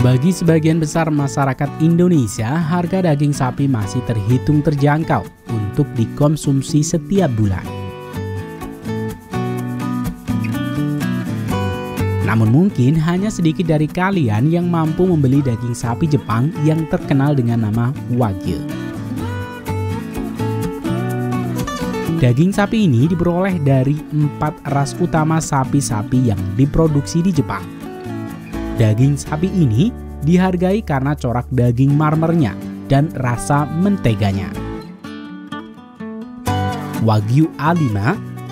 Bagi sebagian besar masyarakat Indonesia, harga daging sapi masih terhitung terjangkau untuk dikonsumsi setiap bulan. Namun mungkin hanya sedikit dari kalian yang mampu membeli daging sapi Jepang yang terkenal dengan nama Wagyu. Daging sapi ini diperoleh dari 4 ras utama sapi-sapi yang diproduksi di Jepang. Daging sapi ini dihargai karena corak daging marmernya dan rasa menteganya. Wagyu A5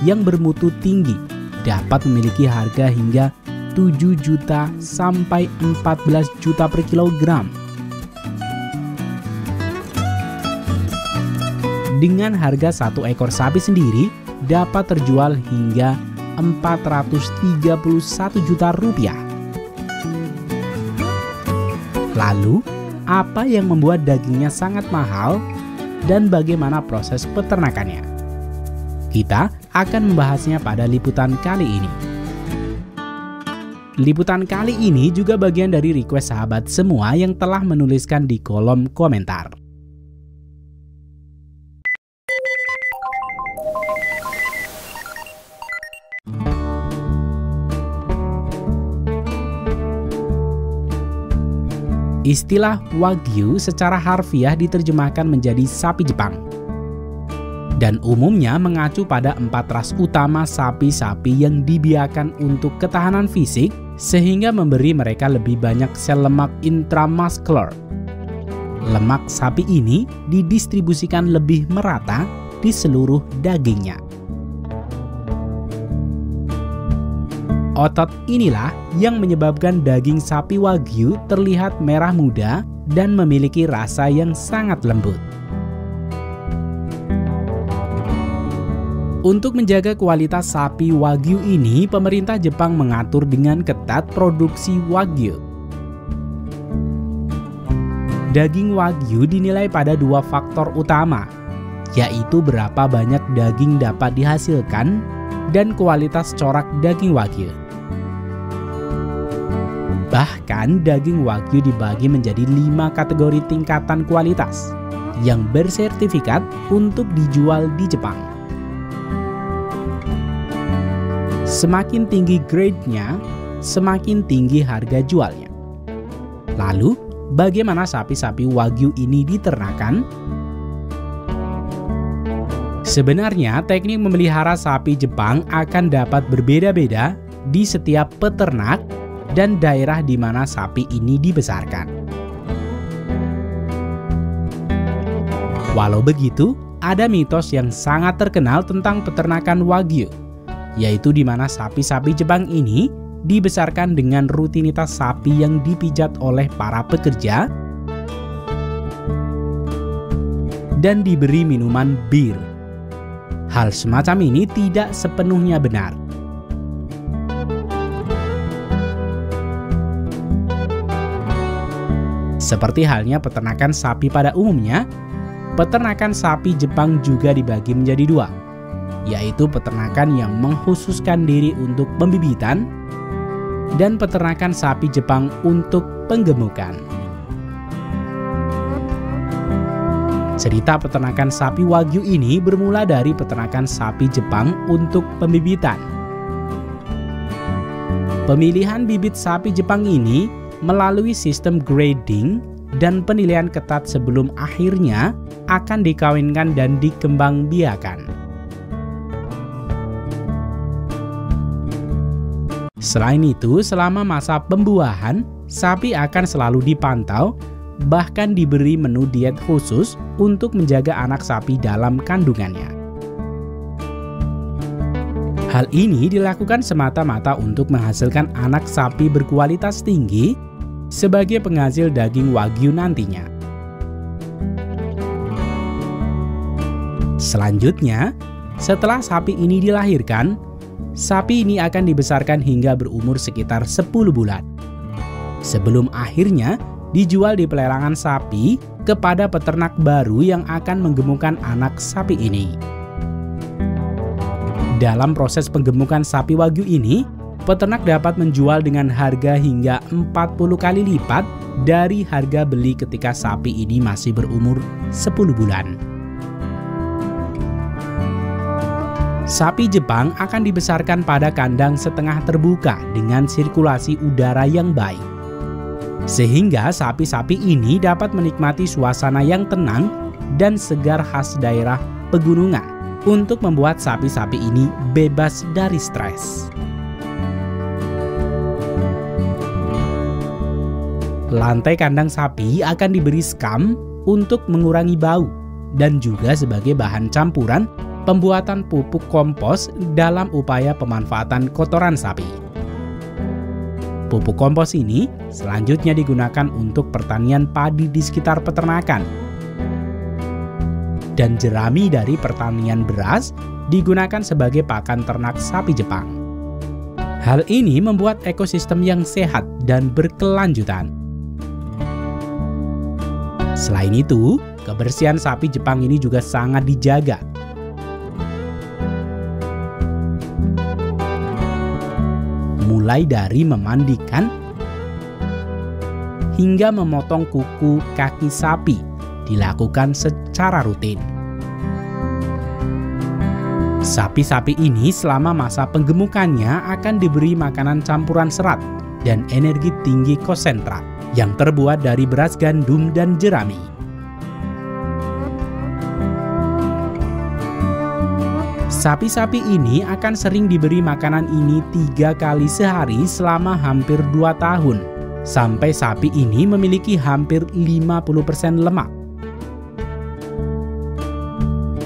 yang bermutu tinggi dapat memiliki harga hingga 7 juta sampai 14 juta per kilogram. Dengan harga satu ekor sapi sendiri dapat terjual hingga 431 juta rupiah. Lalu, apa yang membuat dagingnya sangat mahal dan bagaimana proses peternakannya? Kita akan membahasnya pada liputan kali ini. Liputan kali ini juga bagian dari request sahabat semua yang telah menuliskan di kolom komentar. Istilah Wagyu secara harfiah diterjemahkan menjadi sapi Jepang dan umumnya mengacu pada 4 ras utama sapi-sapi yang dibiarkan untuk ketahanan fisik sehingga memberi mereka lebih banyak sel lemak intramuscular. Lemak sapi ini didistribusikan lebih merata di seluruh dagingnya. Otot inilah yang menyebabkan daging sapi Wagyu terlihat merah muda dan memiliki rasa yang sangat lembut. Untuk menjaga kualitas sapi Wagyu ini, pemerintah Jepang mengatur dengan ketat produksi Wagyu. Daging Wagyu dinilai pada 2 faktor utama, yaitu berapa banyak daging dapat dihasilkan dan kualitas corak daging Wagyu. Bahkan daging Wagyu dibagi menjadi 5 kategori tingkatan kualitas yang bersertifikat untuk dijual di Jepang. Semakin tinggi grade-nya, semakin tinggi harga jualnya. Lalu, bagaimana sapi-sapi Wagyu ini diternakan? Sebenarnya, teknik memelihara sapi Jepang akan dapat berbeda-beda di setiap peternak dan daerah di mana sapi ini dibesarkan. Walau begitu, ada mitos yang sangat terkenal tentang peternakan Wagyu, yaitu di mana sapi-sapi Jepang ini dibesarkan dengan rutinitas sapi yang dipijat oleh para pekerja dan diberi minuman bir. Hal semacam ini tidak sepenuhnya benar. Seperti halnya peternakan sapi pada umumnya, peternakan sapi Jepang juga dibagi menjadi 2, yaitu peternakan yang mengkhususkan diri untuk pembibitan dan peternakan sapi Jepang untuk penggemukan. Cerita peternakan sapi Wagyu ini bermula dari peternakan sapi Jepang untuk pembibitan. Pemilihan bibit sapi Jepang ini melalui sistem grading dan penilaian ketat sebelum akhirnya akan dikawinkan dan dikembangbiakan. Selain itu, selama masa pembuahan, sapi akan selalu dipantau, bahkan diberi menu diet khusus untuk menjaga anak sapi dalam kandungannya. Hal ini dilakukan semata-mata untuk menghasilkan anak sapi berkualitas tinggi sebagai penghasil daging Wagyu nantinya. Selanjutnya, setelah sapi ini dilahirkan, sapi ini akan dibesarkan hingga berumur sekitar 10 bulan. Sebelum akhirnya dijual di pelelangan sapi kepada peternak baru yang akan menggemukkan anak sapi ini. Dalam proses penggemukan sapi Wagyu ini, peternak dapat menjual dengan harga hingga 40 kali lipat dari harga beli ketika sapi ini masih berumur 10 bulan. Sapi Jepang akan dibesarkan pada kandang setengah terbuka dengan sirkulasi udara yang baik. Sehingga sapi-sapi ini dapat menikmati suasana yang tenang dan segar khas daerah pegunungan untuk membuat sapi-sapi ini bebas dari stres. Lantai kandang sapi akan diberi skam untuk mengurangi bau dan juga sebagai bahan campuran pembuatan pupuk kompos dalam upaya pemanfaatan kotoran sapi. Pupuk kompos ini selanjutnya digunakan untuk pertanian padi di sekitar peternakan. Dan jerami dari pertanian beras digunakan sebagai pakan ternak sapi Jepang. Hal ini membuat ekosistem yang sehat dan berkelanjutan. Selain itu, kebersihan sapi Jepang ini juga sangat dijaga. Mulai dari memandikan hingga memotong kuku kaki sapi dilakukan secara rutin. Sapi-sapi ini selama masa penggemukannya akan diberi makanan campuran serat dan energi tinggi konsentrat yang terbuat dari beras gandum dan jerami. Sapi-sapi ini akan sering diberi makanan ini 3 kali sehari selama hampir 2 tahun, sampai sapi ini memiliki hampir 50% lemak.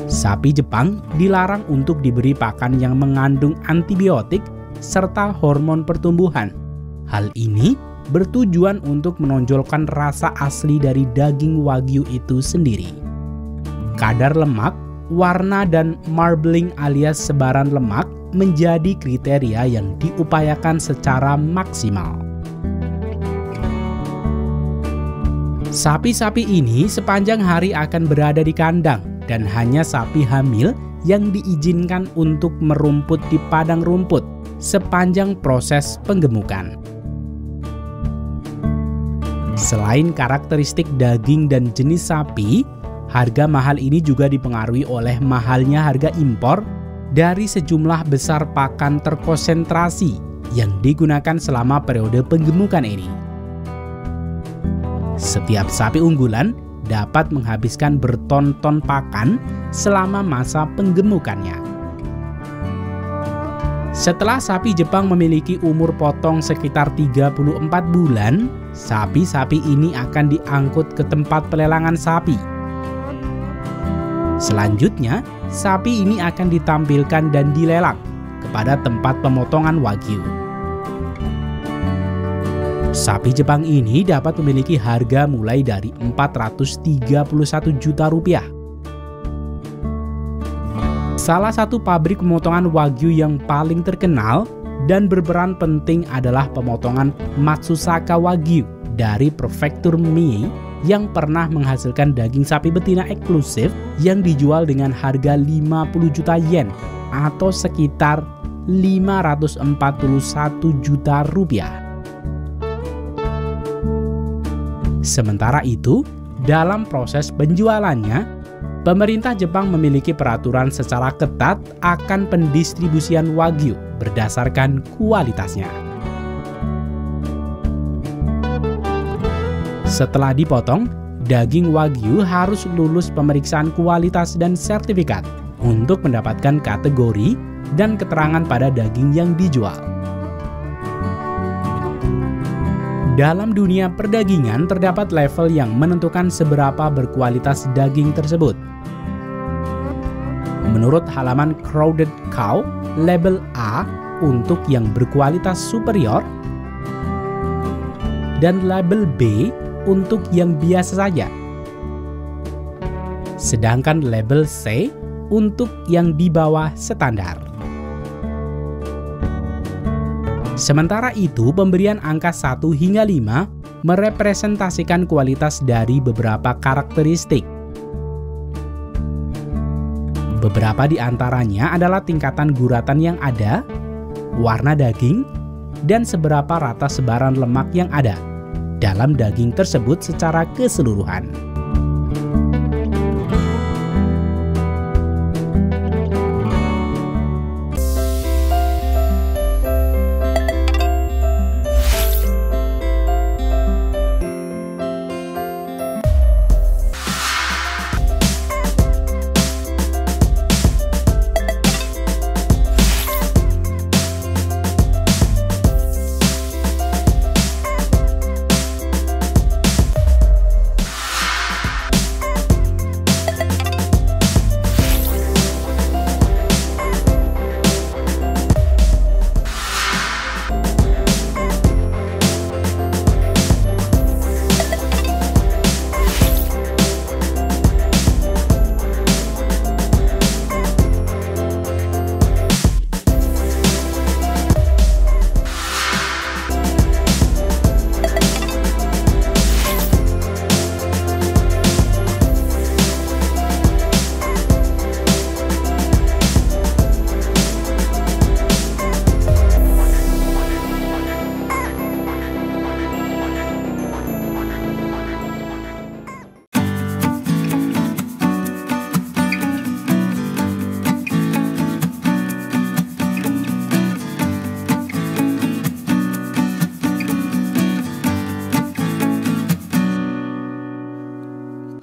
Sapi Jepang dilarang untuk diberi pakan yang mengandung antibiotik serta hormon pertumbuhan. Hal ini bertujuan untuk menonjolkan rasa asli dari daging Wagyu itu sendiri. Kadar lemak, warna, dan marbling alias sebaran lemak menjadi kriteria yang diupayakan secara maksimal. Sapi-sapi ini sepanjang hari akan berada di kandang dan hanya sapi hamil yang diizinkan untuk merumput di padang rumput sepanjang proses penggemukan. Selain karakteristik daging dan jenis sapi, harga mahal ini juga dipengaruhi oleh mahalnya harga impor dari sejumlah besar pakan terkonsentrasi yang digunakan selama periode penggemukan ini. Setiap sapi unggulan dapat menghabiskan berton-ton pakan selama masa penggemukannya. Setelah sapi Jepang memiliki umur potong sekitar 34 bulan, sapi-sapi ini akan diangkut ke tempat pelelangan sapi. Selanjutnya, sapi ini akan ditampilkan dan dilelang kepada tempat pemotongan Wagyu. Sapi Jepang ini dapat memiliki harga mulai dari Rp431 juta. Salah satu pabrik pemotongan Wagyu yang paling terkenal dan berperan penting adalah pemotongan Matsusaka Wagyu dari prefektur Mie yang pernah menghasilkan daging sapi betina eksklusif yang dijual dengan harga 50 juta yen atau sekitar Rp541 juta. Sementara itu, dalam proses penjualannya, pemerintah Jepang memiliki peraturan secara ketat akan pendistribusian Wagyu berdasarkan kualitasnya. Setelah dipotong, daging Wagyu harus lulus pemeriksaan kualitas dan sertifikat untuk mendapatkan kategori dan keterangan pada daging yang dijual. Dalam dunia perdagingan terdapat level yang menentukan seberapa berkualitas daging tersebut. Menurut halaman Crowded Cow, label A untuk yang berkualitas superior dan label B untuk yang biasa saja. Sedangkan label C untuk yang di bawah standar. Sementara itu, pemberian angka 1 hingga 5 merepresentasikan kualitas dari beberapa karakteristik. Beberapa di antaranya adalah tingkatan guratan yang ada, warna daging, dan seberapa rata sebaran lemak yang ada dalam daging tersebut secara keseluruhan.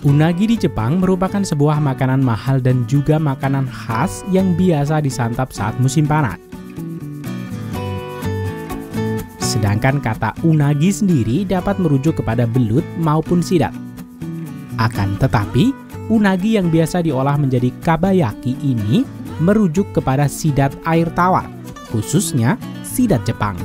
Unagi di Jepang merupakan sebuah makanan mahal dan juga makanan khas yang biasa disantap saat musim panas. Sedangkan kata unagi sendiri dapat merujuk kepada belut maupun sidat. Akan tetapi, unagi yang biasa diolah menjadi kabayaki ini merujuk kepada sidat air tawar, khususnya sidat Jepang.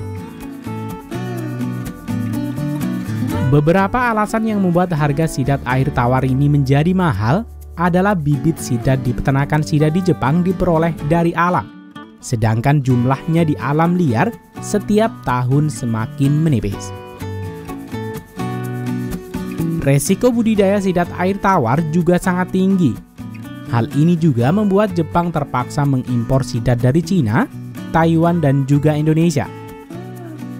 Beberapa alasan yang membuat harga sidat air tawar ini menjadi mahal adalah bibit sidat di peternakan sidat di Jepang diperoleh dari alam, sedangkan jumlahnya di alam liar setiap tahun semakin menipis. Resiko budidaya sidat air tawar juga sangat tinggi. Hal ini juga membuat Jepang terpaksa mengimpor sidat dari Cina, Taiwan, dan juga Indonesia.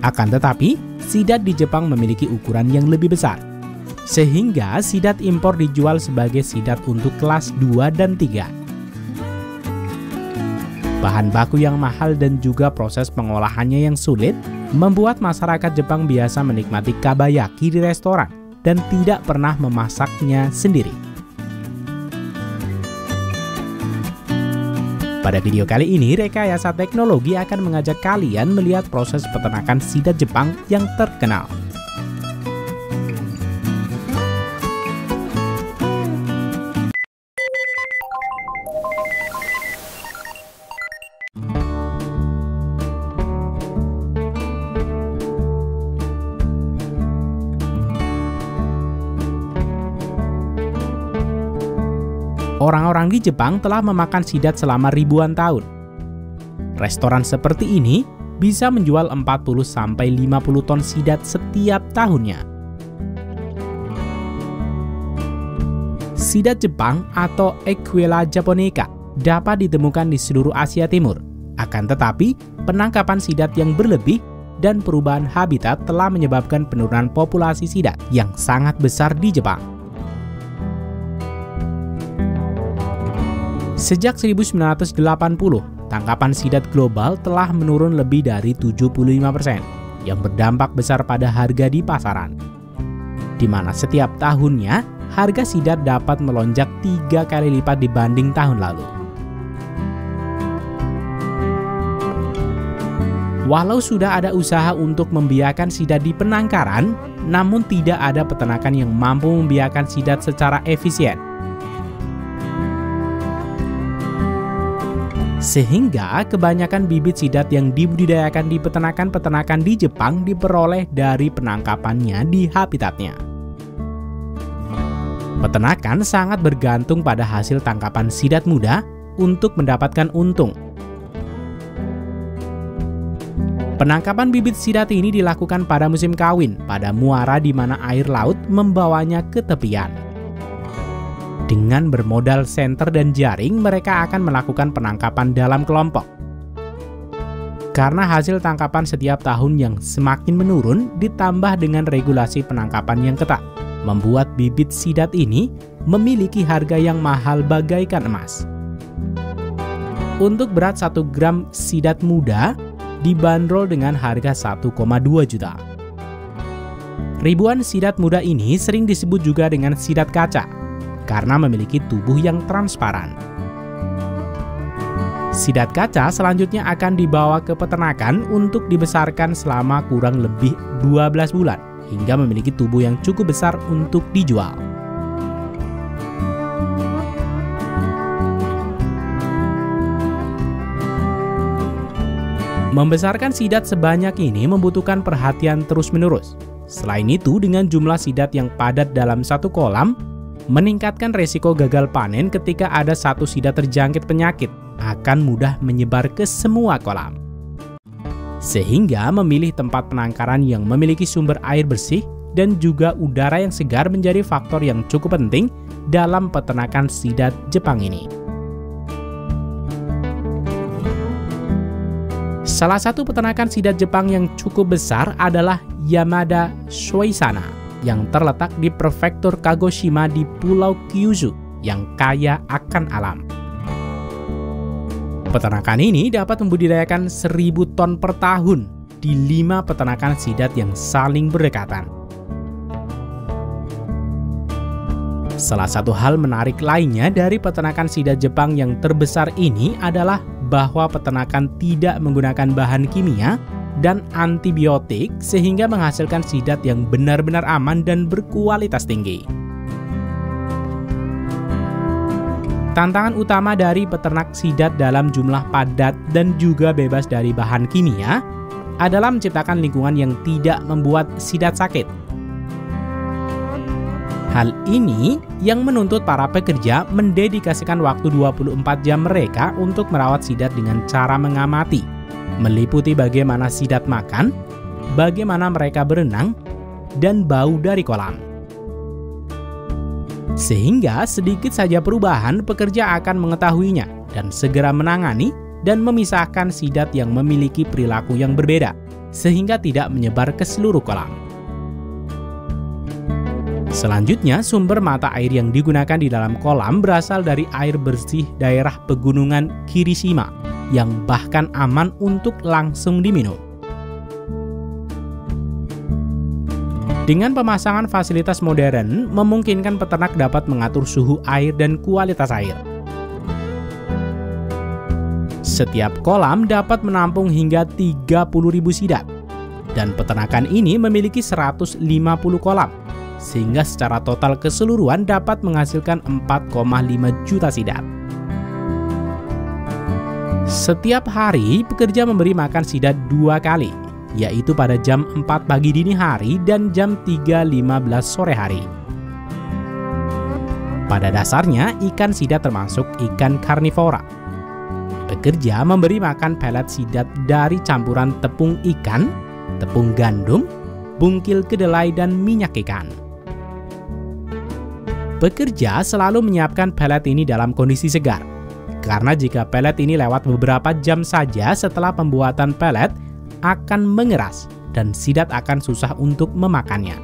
Akan tetapi, sidat di Jepang memiliki ukuran yang lebih besar, sehingga sidat impor dijual sebagai sidat untuk kelas 2 dan 3. Bahan baku yang mahal dan juga proses pengolahannya yang sulit membuat masyarakat Jepang biasa menikmati kabayaki di restoran dan tidak pernah memasaknya sendiri. Pada video kali ini, Rekayasa Teknologi akan mengajak kalian melihat proses peternakan sidat Jepang yang terkenal. Orang-orang di Jepang telah memakan sidat selama ribuan tahun. Restoran seperti ini bisa menjual 40-50 ton sidat setiap tahunnya. Sidat Jepang atau Equilla japonica dapat ditemukan di seluruh Asia Timur. Akan tetapi, penangkapan sidat yang berlebih dan perubahan habitat telah menyebabkan penurunan populasi sidat yang sangat besar di Jepang. Sejak 1980, tangkapan sidat global telah menurun lebih dari 75%, yang berdampak besar pada harga di pasaran. Di mana setiap tahunnya, harga sidat dapat melonjak 3 kali lipat dibanding tahun lalu. Walau sudah ada usaha untuk membiarkan sidat di penangkaran, namun tidak ada peternakan yang mampu membiarkan sidat secara efisien. Sehingga kebanyakan bibit sidat yang dibudidayakan di peternakan-peternakan di Jepang diperoleh dari penangkapannya di habitatnya. Peternakan sangat bergantung pada hasil tangkapan sidat muda untuk mendapatkan untung. Penangkapan bibit sidat ini dilakukan pada musim kawin, pada muara di mana air laut membawanya ke tepian. Dengan bermodal senter dan jaring, mereka akan melakukan penangkapan dalam kelompok. Karena hasil tangkapan setiap tahun yang semakin menurun ditambah dengan regulasi penangkapan yang ketat, membuat bibit sidat ini memiliki harga yang mahal bagaikan emas. Untuk berat 1 gram sidat muda dibanderol dengan harga 1,2 juta. Ribuan sidat muda ini sering disebut juga dengan sidat kaca karena memiliki tubuh yang transparan. Sidat kaca selanjutnya akan dibawa ke peternakan untuk dibesarkan selama kurang lebih 12 bulan hingga memiliki tubuh yang cukup besar untuk dijual. Membesarkan sidat sebanyak ini membutuhkan perhatian terus-menerus. Selain itu, dengan jumlah sidat yang padat dalam satu kolam, meningkatkan resiko gagal panen ketika ada satu sidat terjangkit penyakit, akan mudah menyebar ke semua kolam. Sehingga memilih tempat penangkaran yang memiliki sumber air bersih dan juga udara yang segar menjadi faktor yang cukup penting dalam peternakan sidat Jepang ini. Salah satu peternakan sidat Jepang yang cukup besar adalah Yamada Shoisana yang terletak di prefektur Kagoshima di Pulau Kyushu yang kaya akan alam. Peternakan ini dapat membudidayakan 1.000 ton per tahun di 5 peternakan sidat yang saling berdekatan. Salah satu hal menarik lainnya dari peternakan sidat Jepang yang terbesar ini adalah bahwa peternakan tidak menggunakan bahan kimia dan antibiotik sehingga menghasilkan sidat yang benar-benar aman dan berkualitas tinggi. Tantangan utama dari peternak sidat dalam jumlah padat dan juga bebas dari bahan kimia adalah menciptakan lingkungan yang tidak membuat sidat sakit. Hal ini yang menuntut para pekerja mendedikasikan waktu 24 jam mereka untuk merawat sidat dengan cara mengamati, meliputi bagaimana sidat makan, bagaimana mereka berenang, dan bau dari kolam. Sehingga sedikit saja perubahan, pekerja akan mengetahuinya dan segera menangani dan memisahkan sidat yang memiliki perilaku yang berbeda, sehingga tidak menyebar ke seluruh kolam. Selanjutnya, sumber mata air yang digunakan di dalam kolam berasal dari air bersih daerah pegunungan Kirishima yang bahkan aman untuk langsung diminum. Dengan pemasangan fasilitas modern, memungkinkan peternak dapat mengatur suhu air dan kualitas air. Setiap kolam dapat menampung hingga 30.000 sidat, dan peternakan ini memiliki 150 kolam, sehingga secara total keseluruhan dapat menghasilkan 4,5 juta sidat. Setiap hari, pekerja memberi makan sidat 2 kali, yaitu pada jam 4 pagi dini hari dan jam 3.15 sore hari. Pada dasarnya, ikan sidat termasuk ikan karnivora. Pekerja memberi makan pelet sidat dari campuran tepung ikan, tepung gandum, bungkil kedelai, dan minyak ikan. Pekerja selalu menyiapkan pelet ini dalam kondisi segar, karena jika pelet ini lewat beberapa jam saja setelah pembuatan pelet, akan mengeras dan sidat akan susah untuk memakannya.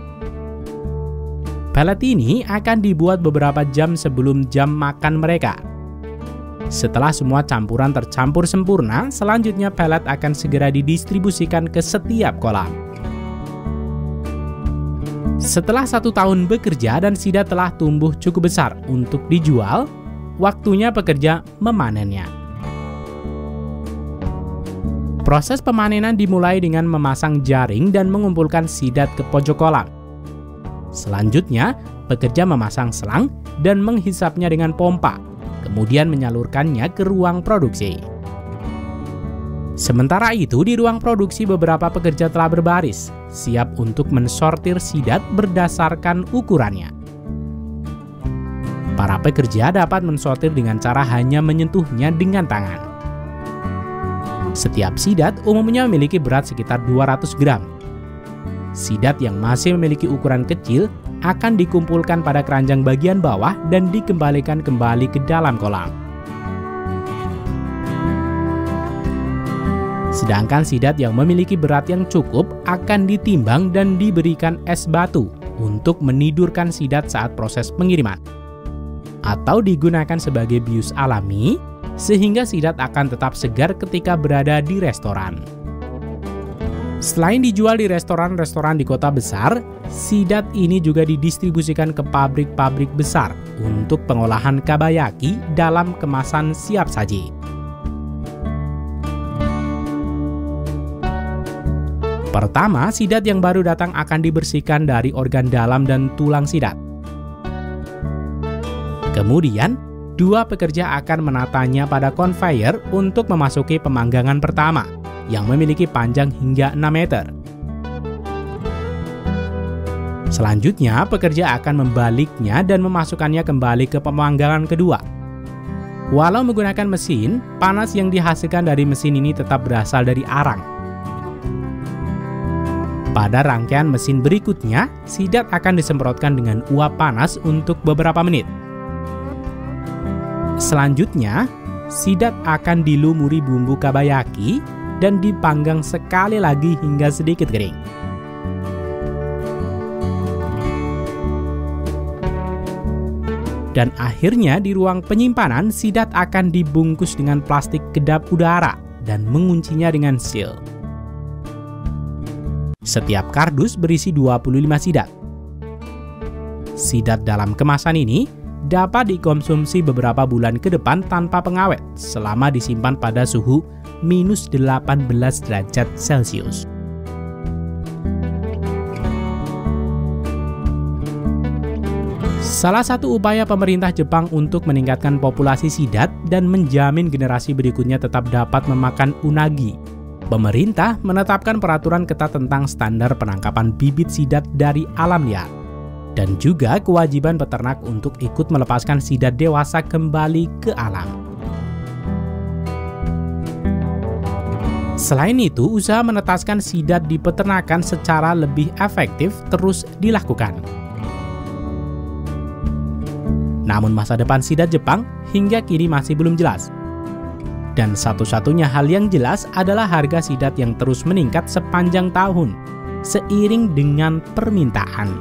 Pelet ini akan dibuat beberapa jam sebelum jam makan mereka. Setelah semua campuran tercampur sempurna, selanjutnya pelet akan segera didistribusikan ke setiap kolam. Setelah 1 tahun bekerja dan sidat telah tumbuh cukup besar untuk dijual, waktunya pekerja memanennya. Proses pemanenan dimulai dengan memasang jaring dan mengumpulkan sidat ke pojok kolam. Selanjutnya, pekerja memasang selang dan menghisapnya dengan pompa, kemudian menyalurkannya ke ruang produksi. Sementara itu, di ruang produksi beberapa pekerja telah berbaris, siap untuk mensortir sidat berdasarkan ukurannya. Para pekerja dapat mensortir dengan cara hanya menyentuhnya dengan tangan. Setiap sidat umumnya memiliki berat sekitar 200 gram. Sidat yang masih memiliki ukuran kecil akan dikumpulkan pada keranjang bagian bawah dan dikembalikan kembali ke dalam kolam. Sedangkan sidat yang memiliki berat yang cukup akan ditimbang dan diberikan es batu untuk menidurkan sidat saat proses pengiriman. Atau digunakan sebagai bius alami, sehingga sidat akan tetap segar ketika berada di restoran. Selain dijual di restoran-restoran di kota besar, sidat ini juga didistribusikan ke pabrik-pabrik besar untuk pengolahan kabayaki dalam kemasan siap saji. Pertama, sidat yang baru datang akan dibersihkan dari organ dalam dan tulang sidat. Kemudian, dua pekerja akan menatanya pada conveyor untuk memasuki pemanggangan pertama, yang memiliki panjang hingga 6 meter. Selanjutnya, pekerja akan membaliknya dan memasukkannya kembali ke pemanggangan kedua. Walau menggunakan mesin, panas yang dihasilkan dari mesin ini tetap berasal dari arang. Pada rangkaian mesin berikutnya, sidat akan disemprotkan dengan uap panas untuk beberapa menit. Selanjutnya, sidat akan dilumuri bumbu kabayaki dan dipanggang sekali lagi hingga sedikit kering. Dan akhirnya di ruang penyimpanan, sidat akan dibungkus dengan plastik kedap udara dan menguncinya dengan seal. Setiap kardus berisi 25 sidat. Sidat dalam kemasan ini dapat dikonsumsi beberapa bulan ke depan tanpa pengawet selama disimpan pada suhu minus 18 derajat Celcius. Salah satu upaya pemerintah Jepang untuk meningkatkan populasi sidat dan menjamin generasi berikutnya tetap dapat memakan unagi. Pemerintah menetapkan peraturan ketat tentang standar penangkapan bibit sidat dari alam liar, dan juga kewajiban peternak untuk ikut melepaskan sidat dewasa kembali ke alam. Selain itu, usaha menetaskan sidat di peternakan secara lebih efektif terus dilakukan. Namun masa depan sidat Jepang hingga kini masih belum jelas. Dan satu-satunya hal yang jelas adalah harga sidat yang terus meningkat sepanjang tahun, seiring dengan permintaan.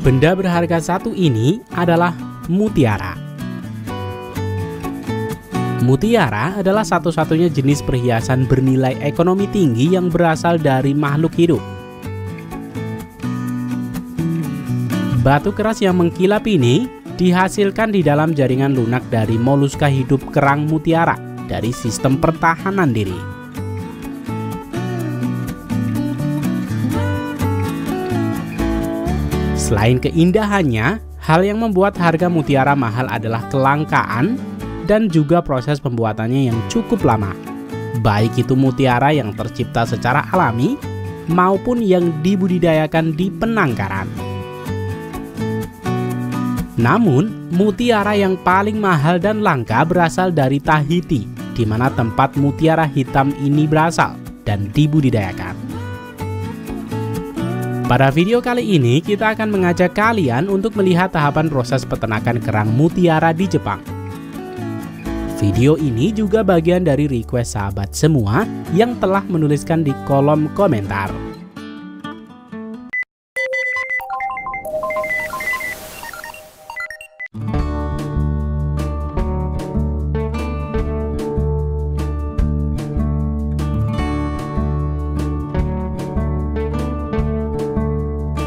Benda berharga satu ini adalah mutiara. Mutiara adalah satu-satunya jenis perhiasan bernilai ekonomi tinggi yang berasal dari makhluk hidup. Batu keras yang mengkilap ini dihasilkan di dalam jaringan lunak dari moluska hidup kerang mutiara dari sistem pertahanan diri. Selain keindahannya, hal yang membuat harga mutiara mahal adalah kelangkaan, dan juga proses pembuatannya yang cukup lama. Baik itu mutiara yang tercipta secara alami maupun yang dibudidayakan di penangkaran. Namun, mutiara yang paling mahal dan langka berasal dari Tahiti, di mana tempat mutiara hitam ini berasal dan dibudidayakan. Pada video kali ini, kita akan mengajak kalian untuk melihat tahapan proses peternakan kerang mutiara di Jepang. Video ini juga bagian dari request sahabat semua yang telah menuliskan di kolom komentar.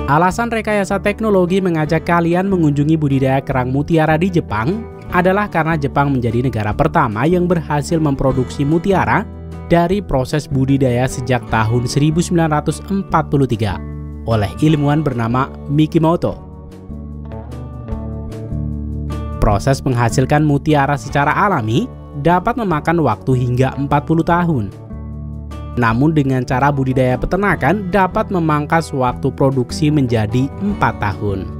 Alasan rekayasa teknologi mengajak kalian mengunjungi budidaya kerang mutiara di Jepang adalah karena Jepang menjadi negara pertama yang berhasil memproduksi mutiara dari proses budidaya sejak tahun 1943 oleh ilmuwan bernama Mikimoto. Proses menghasilkan mutiara secara alami dapat memakan waktu hingga 40 tahun. Namun dengan cara budidaya peternakan dapat memangkas waktu produksi menjadi 4 tahun.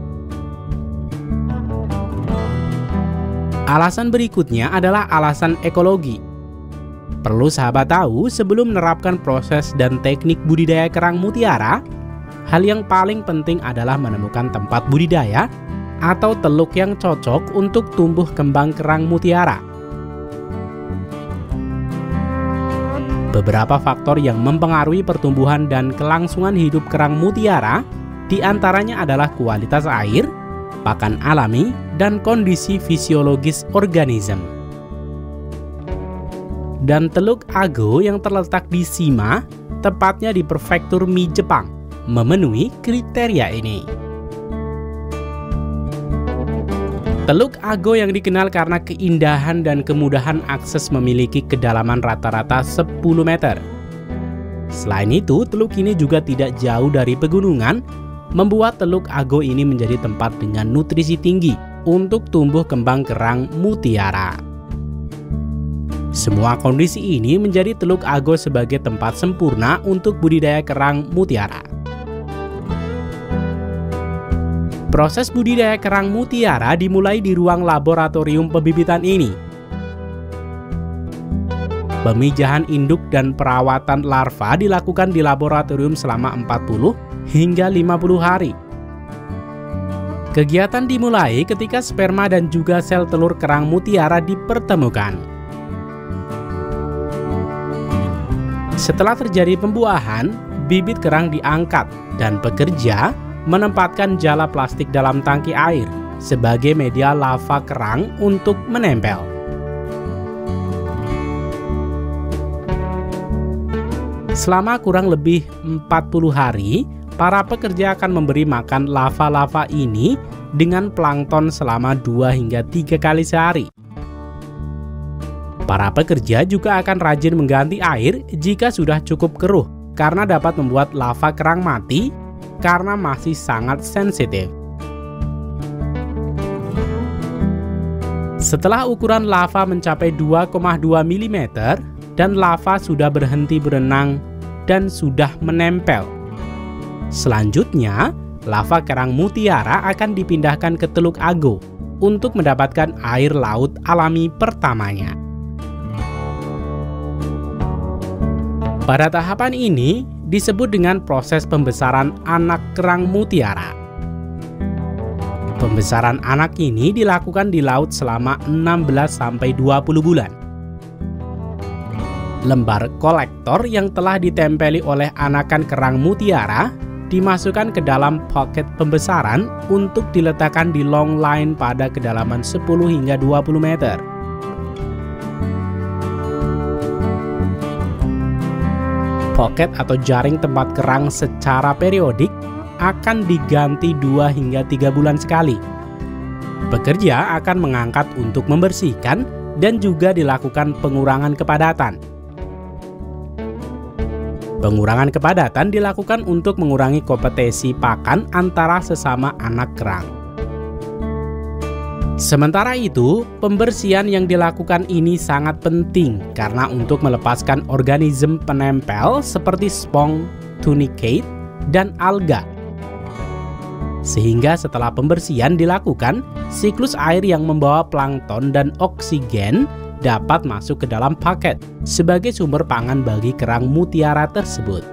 Alasan berikutnya adalah alasan ekologi. Perlu sahabat tahu, sebelum menerapkan proses dan teknik budidaya kerang mutiara, hal yang paling penting adalah menemukan tempat budidaya atau teluk yang cocok untuk tumbuh kembang kerang mutiara. Beberapa faktor yang mempengaruhi pertumbuhan dan kelangsungan hidup kerang mutiara diantaranya adalah kualitas air, pakan alami, dan kondisi fisiologis organisme. Dan Teluk Ago yang terletak di Shima, tepatnya di prefektur Mie, Jepang, memenuhi kriteria ini. Teluk Ago yang dikenal karena keindahan dan kemudahan akses memiliki kedalaman rata-rata 10 meter. Selain itu, teluk ini juga tidak jauh dari pegunungan, membuat Teluk Ago ini menjadi tempat dengan nutrisi tinggi untuk tumbuh kembang kerang mutiara. Semua kondisi ini menjadi Teluk Ago sebagai tempat sempurna untuk budidaya kerang mutiara. Proses budidaya kerang mutiara dimulai di ruang laboratorium pembibitan ini. Pemijahan induk dan perawatan larva dilakukan di laboratorium selama 40 hingga 50 hari. Kegiatan dimulai ketika sperma dan juga sel telur kerang mutiara dipertemukan. Setelah terjadi pembuahan, bibit kerang diangkat dan pekerja menempatkan jala plastik dalam tangki air sebagai media lava kerang untuk menempel. Selama kurang lebih 40 hari, para pekerja akan memberi makan lava-lava ini dengan plankton selama 2 hingga 3 kali sehari. Para pekerja juga akan rajin mengganti air jika sudah cukup keruh karena dapat membuat lava kerang mati karena masih sangat sensitif. Setelah ukuran lava mencapai 2,2 mm dan lava sudah berhenti berenang dan sudah menempel, selanjutnya lava kerang mutiara akan dipindahkan ke Teluk Ago untuk mendapatkan air laut alami pertamanya. Pada tahapan ini disebut dengan proses pembesaran anak kerang mutiara. Pembesaran anak ini dilakukan di laut selama 16-20 bulan. Lembar kolektor yang telah ditempeli oleh anakan kerang mutiara dimasukkan ke dalam pocket pembesaran untuk diletakkan di long line pada kedalaman 10 hingga 20 meter. Pocket atau jaring tempat kerang secara periodik akan diganti 2 hingga 3 bulan sekali. Pekerja akan mengangkat untuk membersihkan dan juga dilakukan pengurangan kepadatan. Pengurangan kepadatan dilakukan untuk mengurangi kompetisi pakan antara sesama anak kerang. Sementara itu, pembersihan yang dilakukan ini sangat penting karena untuk melepaskan organisme penempel seperti spong, tunicate, dan alga. Sehingga setelah pembersihan dilakukan, siklus air yang membawa plankton dan oksigen dapat masuk ke dalam paket sebagai sumber pangan bagi kerang mutiara tersebut.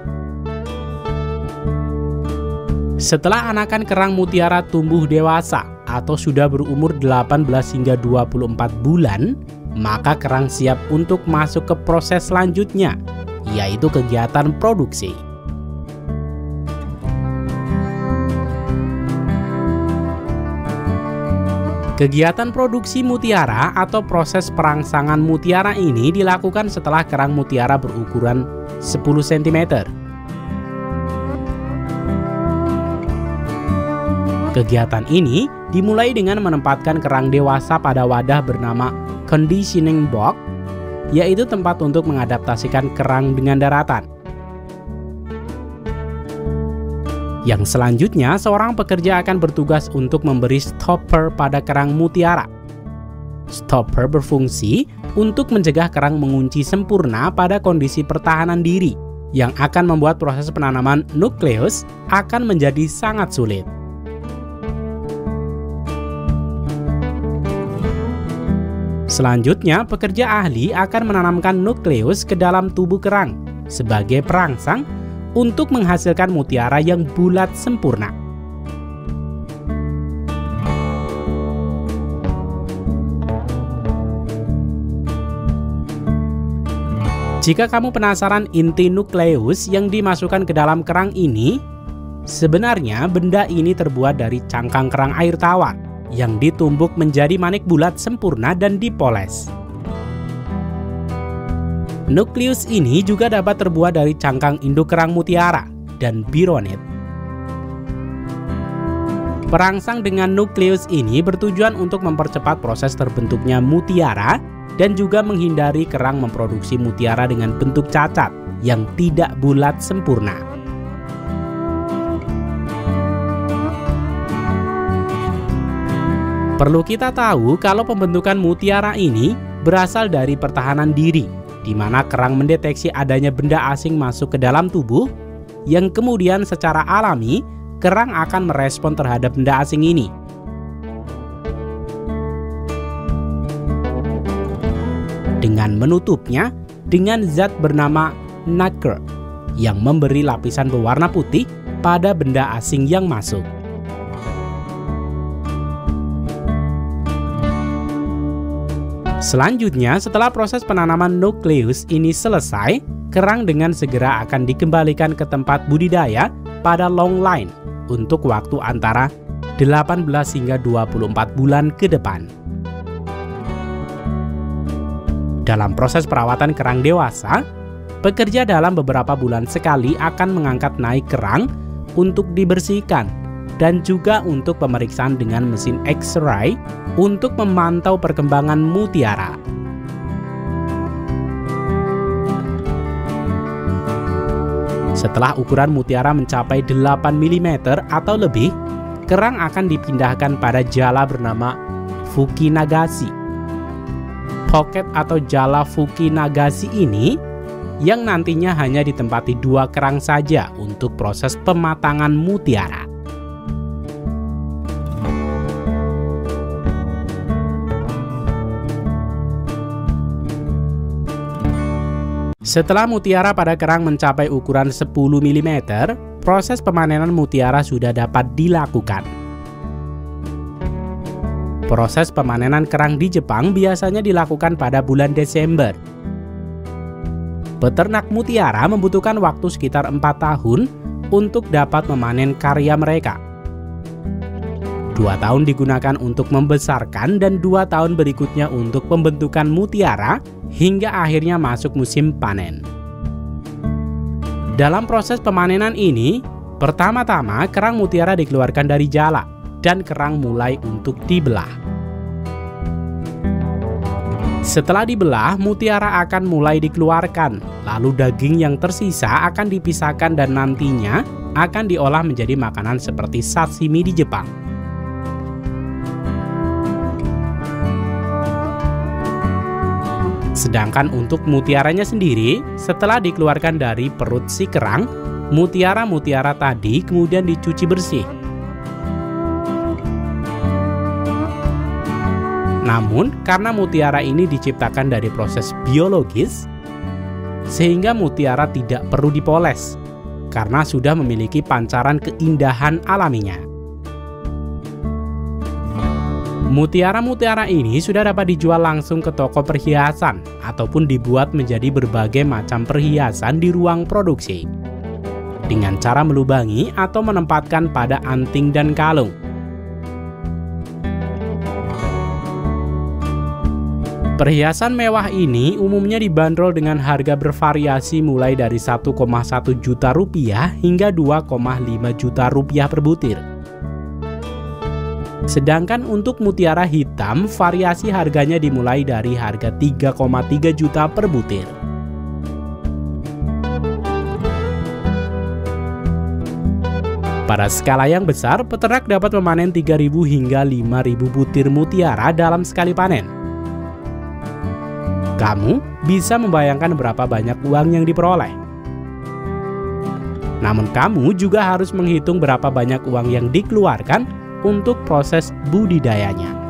Setelah anakan kerang mutiara tumbuh dewasa atau sudah berumur 18 hingga 24 bulan, maka kerang siap untuk masuk ke proses selanjutnya, yaitu kegiatan produksi. Kegiatan produksi mutiara atau proses perangsangan mutiara ini dilakukan setelah kerang mutiara berukuran 10 cm. Kegiatan ini dimulai dengan menempatkan kerang dewasa pada wadah bernama conditioning box, yaitu tempat untuk mengadaptasikan kerang dengan daratan. Yang selanjutnya, seorang pekerja akan bertugas untuk memberi stopper pada kerang mutiara. Stopper berfungsi untuk mencegah kerang mengunci sempurna pada kondisi pertahanan diri, yang akan membuat proses penanaman nukleus akan menjadi sangat sulit. Selanjutnya, pekerja ahli akan menanamkan nukleus ke dalam tubuh kerang sebagai perangsang untuk menghasilkan mutiara yang bulat sempurna. Jika kamu penasaran inti nukleus yang dimasukkan ke dalam kerang ini, sebenarnya benda ini terbuat dari cangkang kerang air tawar yang ditumbuk menjadi manik bulat sempurna dan dipoles. Nukleus ini juga dapat terbuat dari cangkang induk kerang mutiara dan bironit. Perangsang dengan nukleus ini bertujuan untuk mempercepat proses terbentuknya mutiara dan juga menghindari kerang memproduksi mutiara dengan bentuk cacat yang tidak bulat sempurna. Perlu kita tahu kalau pembentukan mutiara ini berasal dari pertahanan diri, di mana kerang mendeteksi adanya benda asing masuk ke dalam tubuh, yang kemudian secara alami kerang akan merespon terhadap benda asing ini. Dengan menutupnya dengan zat bernama nacre yang memberi lapisan berwarna putih pada benda asing yang masuk. Selanjutnya, setelah proses penanaman nukleus ini selesai, kerang dengan segera akan dikembalikan ke tempat budidaya pada long line untuk waktu antara 18 hingga 24 bulan ke depan. Dalam proses perawatan kerang dewasa, pekerja dalam beberapa bulan sekali akan mengangkat naik kerang untuk dibersihkan dan juga untuk pemeriksaan dengan mesin X-ray untuk memantau perkembangan mutiara. Setelah ukuran mutiara mencapai 8 mm atau lebih, kerang akan dipindahkan pada jala bernama Fukinagashi. Pocket atau jala Fukinagashi ini yang nantinya hanya ditempati 2 kerang saja untuk proses pematangan mutiara. Setelah mutiara pada kerang mencapai ukuran 10 mm, proses pemanenan mutiara sudah dapat dilakukan. Proses pemanenan kerang di Jepang biasanya dilakukan pada bulan Desember. Peternak mutiara membutuhkan waktu sekitar 4 tahun untuk dapat memanen karya mereka. 2 tahun digunakan untuk membesarkan dan 2 tahun berikutnya untuk pembentukan mutiara hingga akhirnya masuk musim panen. Dalam proses pemanenan ini, pertama-tama kerang mutiara dikeluarkan dari jala dan kerang mulai untuk dibelah. Setelah dibelah, mutiara akan mulai dikeluarkan, lalu daging yang tersisa akan dipisahkan dan nantinya akan diolah menjadi makanan seperti sashimi di Jepang. Sedangkan untuk mutiaranya sendiri, setelah dikeluarkan dari perut si kerang, mutiara-mutiara tadi kemudian dicuci bersih. Namun, karena mutiara ini diciptakan dari proses biologis, sehingga mutiara tidak perlu dipoles, karena sudah memiliki pancaran keindahan alaminya. Mutiara-mutiara ini sudah dapat dijual langsung ke toko perhiasan ataupun dibuat menjadi berbagai macam perhiasan di ruang produksi dengan cara melubangi atau menempatkan pada anting dan kalung. Perhiasan mewah ini umumnya dibanderol dengan harga bervariasi mulai dari 1,1 juta rupiah hingga 2,5 juta rupiah per butir. Sedangkan untuk mutiara hitam, variasi harganya dimulai dari harga 3,3 juta per butir. Pada skala yang besar, peternak dapat memanen 3.000 hingga 5.000 butir mutiara dalam sekali panen. Kamu bisa membayangkan berapa banyak uang yang diperoleh. Namun kamu juga harus menghitung berapa banyak uang yang dikeluarkan untuk proses budidayanya.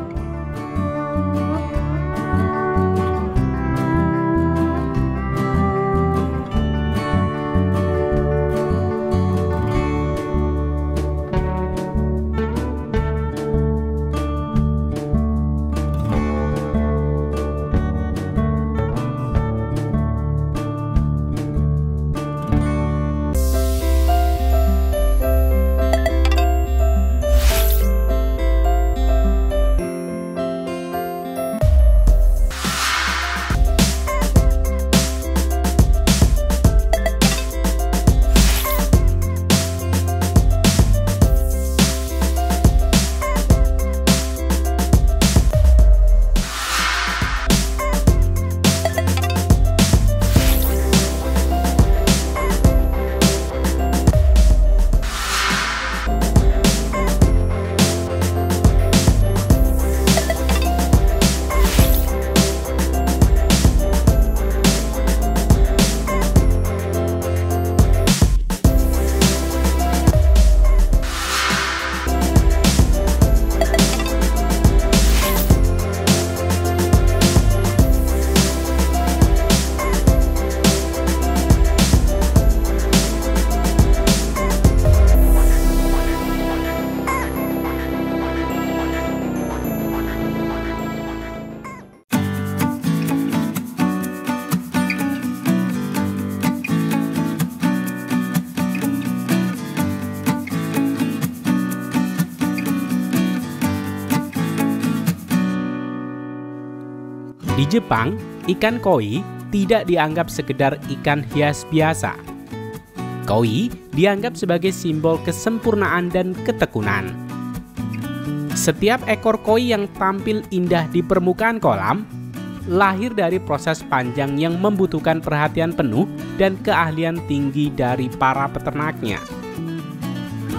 Di Jepang, ikan koi tidak dianggap sekedar ikan hias biasa. Koi dianggap sebagai simbol kesempurnaan dan ketekunan. Setiap ekor koi yang tampil indah di permukaan kolam lahir dari proses panjang yang membutuhkan perhatian penuh dan keahlian tinggi dari para peternaknya.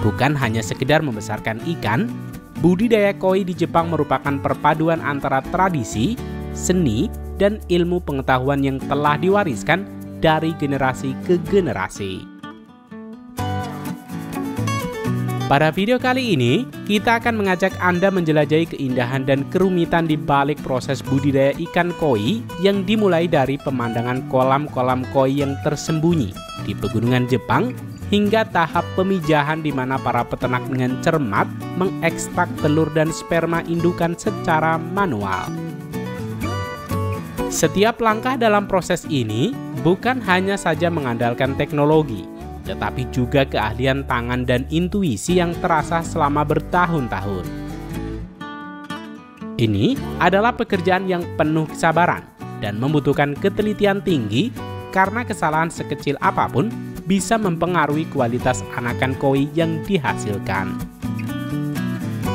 Bukan hanya sekedar membesarkan ikan, budidaya koi di Jepang merupakan perpaduan antara tradisi, seni, dan ilmu pengetahuan yang telah diwariskan dari generasi ke generasi. Pada video kali ini, kita akan mengajak Anda menjelajahi keindahan dan kerumitan di balik proses budidaya ikan koi yang dimulai dari pemandangan kolam-kolam koi yang tersembunyi di pegunungan Jepang hingga tahap pemijahan di mana para peternak dengan cermat mengekstrak telur dan sperma indukan secara manual. Setiap langkah dalam proses ini bukan hanya saja mengandalkan teknologi, tetapi juga keahlian tangan dan intuisi yang terasa selama bertahun-tahun. Ini adalah pekerjaan yang penuh kesabaran dan membutuhkan ketelitian tinggi karena kesalahan sekecil apapun bisa mempengaruhi kualitas anakan koi yang dihasilkan.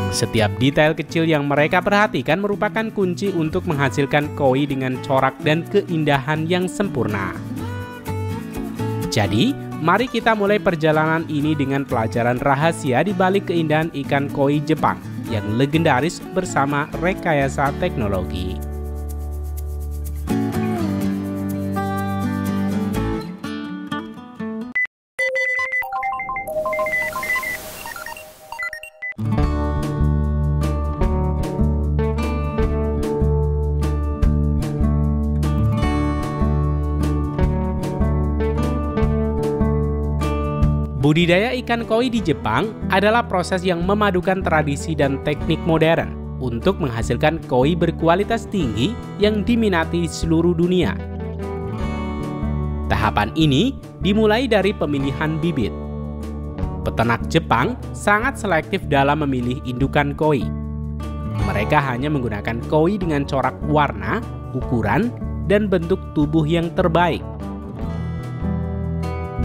Setiap detail kecil yang mereka perhatikan merupakan kunci untuk menghasilkan koi dengan corak dan keindahan yang sempurna. Jadi, mari kita mulai perjalanan ini dengan pelajaran rahasia di balik keindahan ikan koi Jepang yang legendaris bersama rekayasa teknologi. Budidaya ikan koi di Jepang adalah proses yang memadukan tradisi dan teknik modern untuk menghasilkan koi berkualitas tinggi yang diminati di seluruh dunia. Tahapan ini dimulai dari pemilihan bibit. Peternak Jepang sangat selektif dalam memilih indukan koi. Mereka hanya menggunakan koi dengan corak warna, ukuran, dan bentuk tubuh yang terbaik.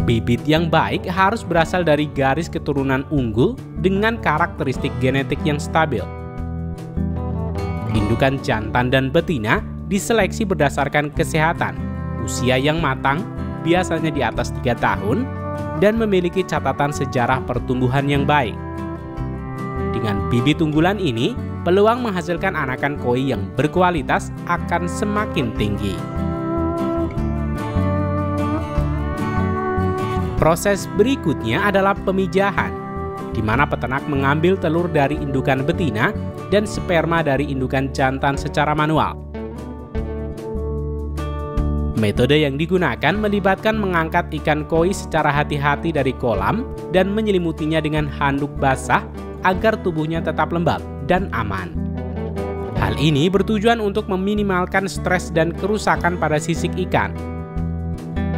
Bibit yang baik harus berasal dari garis keturunan unggul dengan karakteristik genetik yang stabil. Indukan jantan dan betina diseleksi berdasarkan kesehatan, usia yang matang, biasanya di atas 3 tahun, dan memiliki catatan sejarah pertumbuhan yang baik. Dengan bibit unggulan ini, peluang menghasilkan anakan koi yang berkualitas akan semakin tinggi. Proses berikutnya adalah pemijahan, di mana peternak mengambil telur dari indukan betina dan sperma dari indukan jantan secara manual. Metode yang digunakan melibatkan mengangkat ikan koi secara hati-hati dari kolam dan menyelimutinya dengan handuk basah agar tubuhnya tetap lembab dan aman. Hal ini bertujuan untuk meminimalkan stres dan kerusakan pada sisik ikan.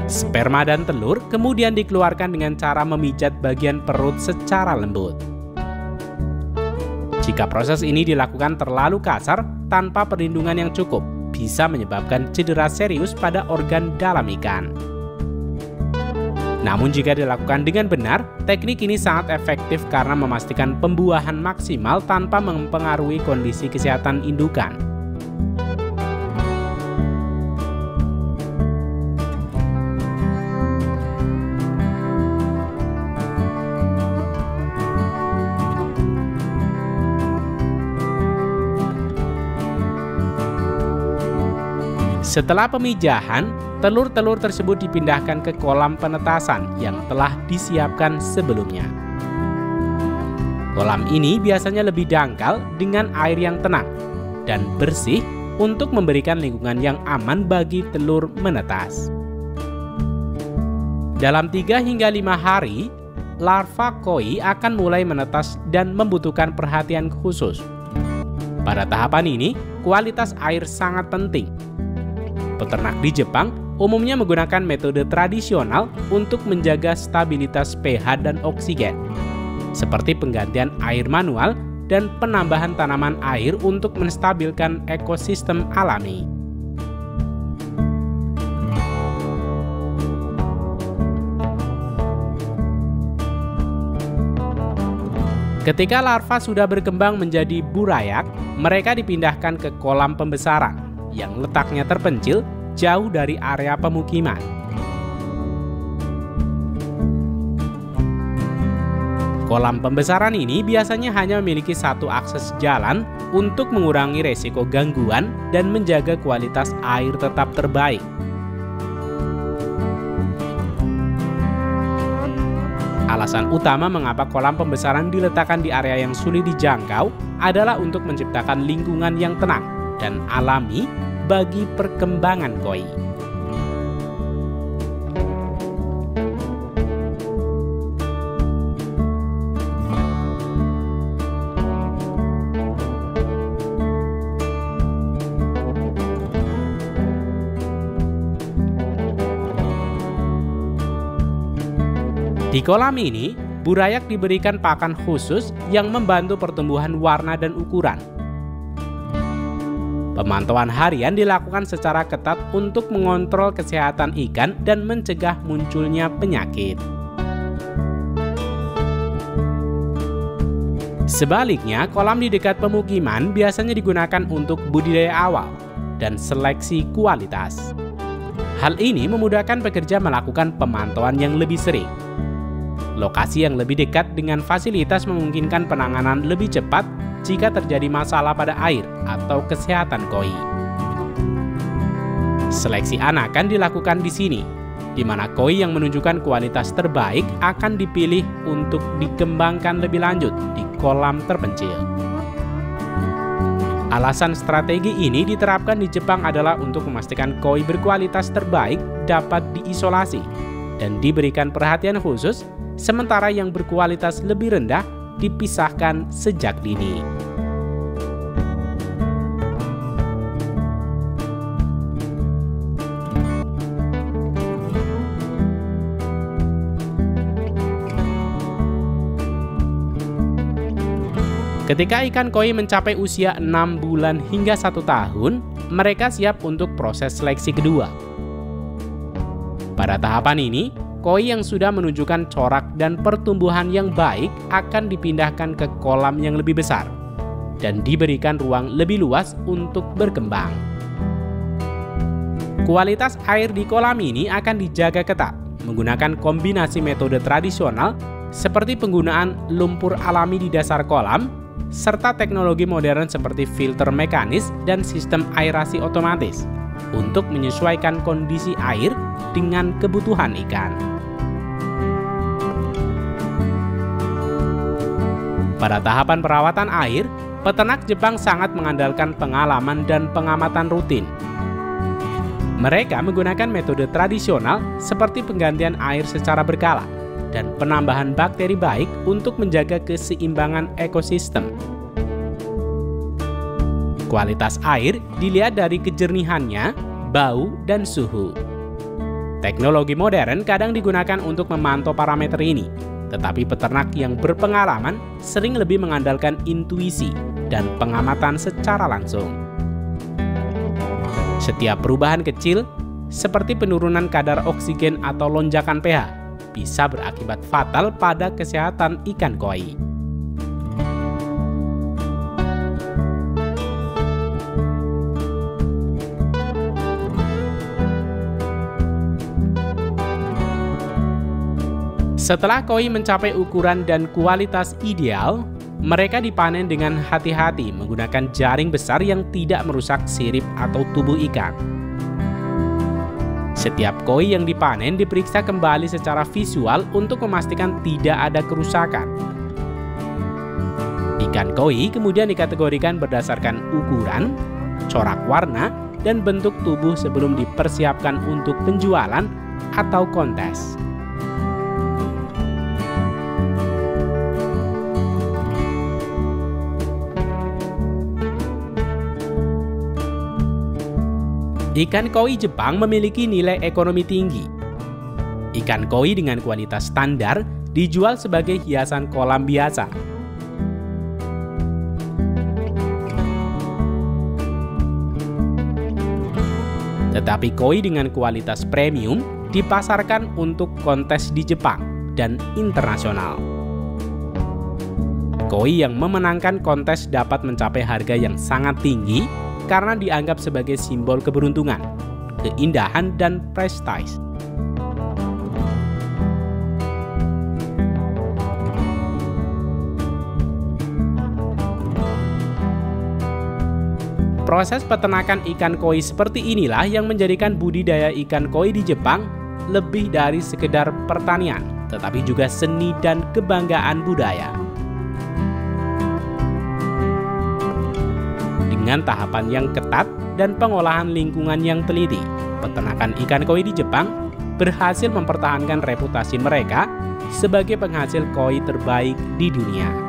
Sperma dan telur kemudian dikeluarkan dengan cara memijat bagian perut secara lembut. Jika proses ini dilakukan terlalu kasar tanpa perlindungan yang cukup, bisa menyebabkan cedera serius pada organ dalam ikan. Namun jika dilakukan dengan benar, teknik ini sangat efektif karena memastikan pembuahan maksimal tanpa mempengaruhi kondisi kesehatan indukan. Setelah pemijahan, telur-telur tersebut dipindahkan ke kolam penetasan yang telah disiapkan sebelumnya. Kolam ini biasanya lebih dangkal dengan air yang tenang dan bersih untuk memberikan lingkungan yang aman bagi telur menetas. Dalam 3 hingga 5 hari, larva koi akan mulai menetas dan membutuhkan perhatian khusus. Pada tahapan ini, kualitas air sangat penting. Peternak di Jepang umumnya menggunakan metode tradisional untuk menjaga stabilitas pH dan oksigen, seperti penggantian air manual dan penambahan tanaman air untuk menstabilkan ekosistem alami. Ketika larva sudah berkembang menjadi burayak, mereka dipindahkan ke kolam pembesaran yang letaknya terpencil jauh dari area pemukiman. Kolam pembesaran ini biasanya hanya memiliki 1 akses jalan untuk mengurangi resiko gangguan dan menjaga kualitas air tetap terbaik. Alasan utama mengapa kolam pembesaran diletakkan di area yang sulit dijangkau adalah untuk menciptakan lingkungan yang tenang dan alami bagi perkembangan koi. Di kolam ini, burayak diberikan pakan khusus yang membantu pertumbuhan warna dan ukuran. Pemantauan harian dilakukan secara ketat untuk mengontrol kesehatan ikan dan mencegah munculnya penyakit. Sebaliknya, kolam di dekat pemukiman biasanya digunakan untuk budidaya awal dan seleksi kualitas. Hal ini memudahkan pekerja melakukan pemantauan yang lebih sering. Lokasi yang lebih dekat dengan fasilitas memungkinkan penanganan lebih cepat jika terjadi masalah pada air atau kesehatan koi. Seleksi anakan dilakukan di sini, di mana koi yang menunjukkan kualitas terbaik akan dipilih untuk dikembangkan lebih lanjut di kolam terpencil. Alasan strategi ini diterapkan di Jepang adalah untuk memastikan koi berkualitas terbaik dapat diisolasi dan diberikan perhatian khusus, sementara yang berkualitas lebih rendah dipisahkan sejak dini. Ketika ikan koi mencapai usia 6 bulan hingga 1 tahun, mereka siap untuk proses seleksi kedua. Pada tahapan ini, koi yang sudah menunjukkan corak dan pertumbuhan yang baik akan dipindahkan ke kolam yang lebih besar dan diberikan ruang lebih luas untuk berkembang. Kualitas air di kolam ini akan dijaga ketat menggunakan kombinasi metode tradisional seperti penggunaan lumpur alami di dasar kolam, serta teknologi modern seperti filter mekanis dan sistem aerasi otomatis untuk menyesuaikan kondisi air dengan kebutuhan ikan. Pada tahapan perawatan air, peternak Jepang sangat mengandalkan pengalaman dan pengamatan rutin. Mereka menggunakan metode tradisional seperti penggantian air secara berkala dan penambahan bakteri baik untuk menjaga keseimbangan ekosistem. Kualitas air dilihat dari kejernihannya, bau, dan suhu. Teknologi modern kadang digunakan untuk memantau parameter ini, tetapi peternak yang berpengalaman sering lebih mengandalkan intuisi dan pengamatan secara langsung. Setiap perubahan kecil, seperti penurunan kadar oksigen atau lonjakan pH, bisa berakibat fatal pada kesehatan ikan koi. Setelah koi mencapai ukuran dan kualitas ideal, mereka dipanen dengan hati-hati menggunakan jaring besar yang tidak merusak sirip atau tubuh ikan. Setiap koi yang dipanen diperiksa kembali secara visual untuk memastikan tidak ada kerusakan. Ikan koi kemudian dikategorikan berdasarkan ukuran, corak warna, dan bentuk tubuh sebelum dipersiapkan untuk penjualan atau kontes. Ikan koi Jepang memiliki nilai ekonomi tinggi. Ikan koi dengan kualitas standar dijual sebagai hiasan kolam biasa. Tetapi koi dengan kualitas premium dipasarkan untuk kontes di Jepang dan internasional. Koi yang memenangkan kontes dapat mencapai harga yang sangat tinggi karena dianggap sebagai simbol keberuntungan, keindahan, dan prestise. Proses peternakan ikan koi seperti inilah yang menjadikan budidaya ikan koi di Jepang lebih dari sekedar pertanian, tetapi juga seni dan kebanggaan budaya. Dengan tahapan yang ketat dan pengolahan lingkungan yang teliti, peternakan ikan koi di Jepang berhasil mempertahankan reputasi mereka sebagai penghasil koi terbaik di dunia.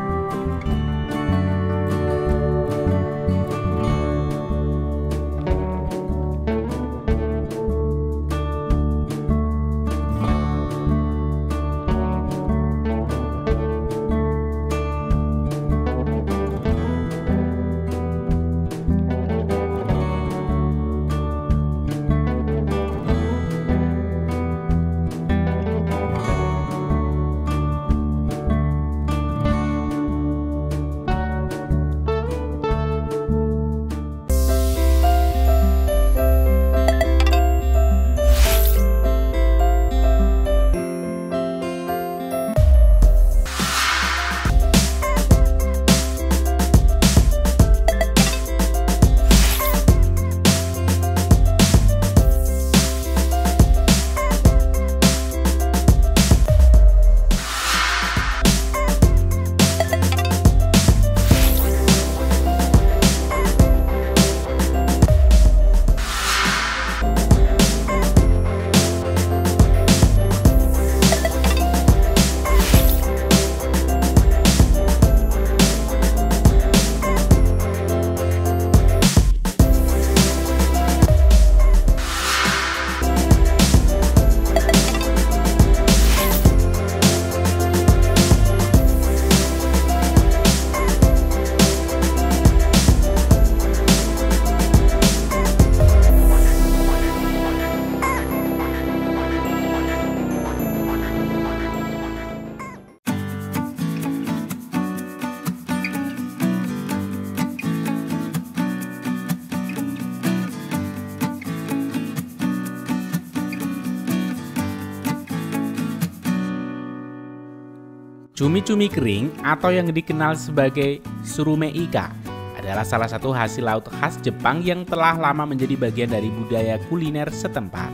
Cumi-cumi kering atau yang dikenal sebagai surume ika adalah salah satu hasil laut khas Jepang yang telah lama menjadi bagian dari budaya kuliner setempat.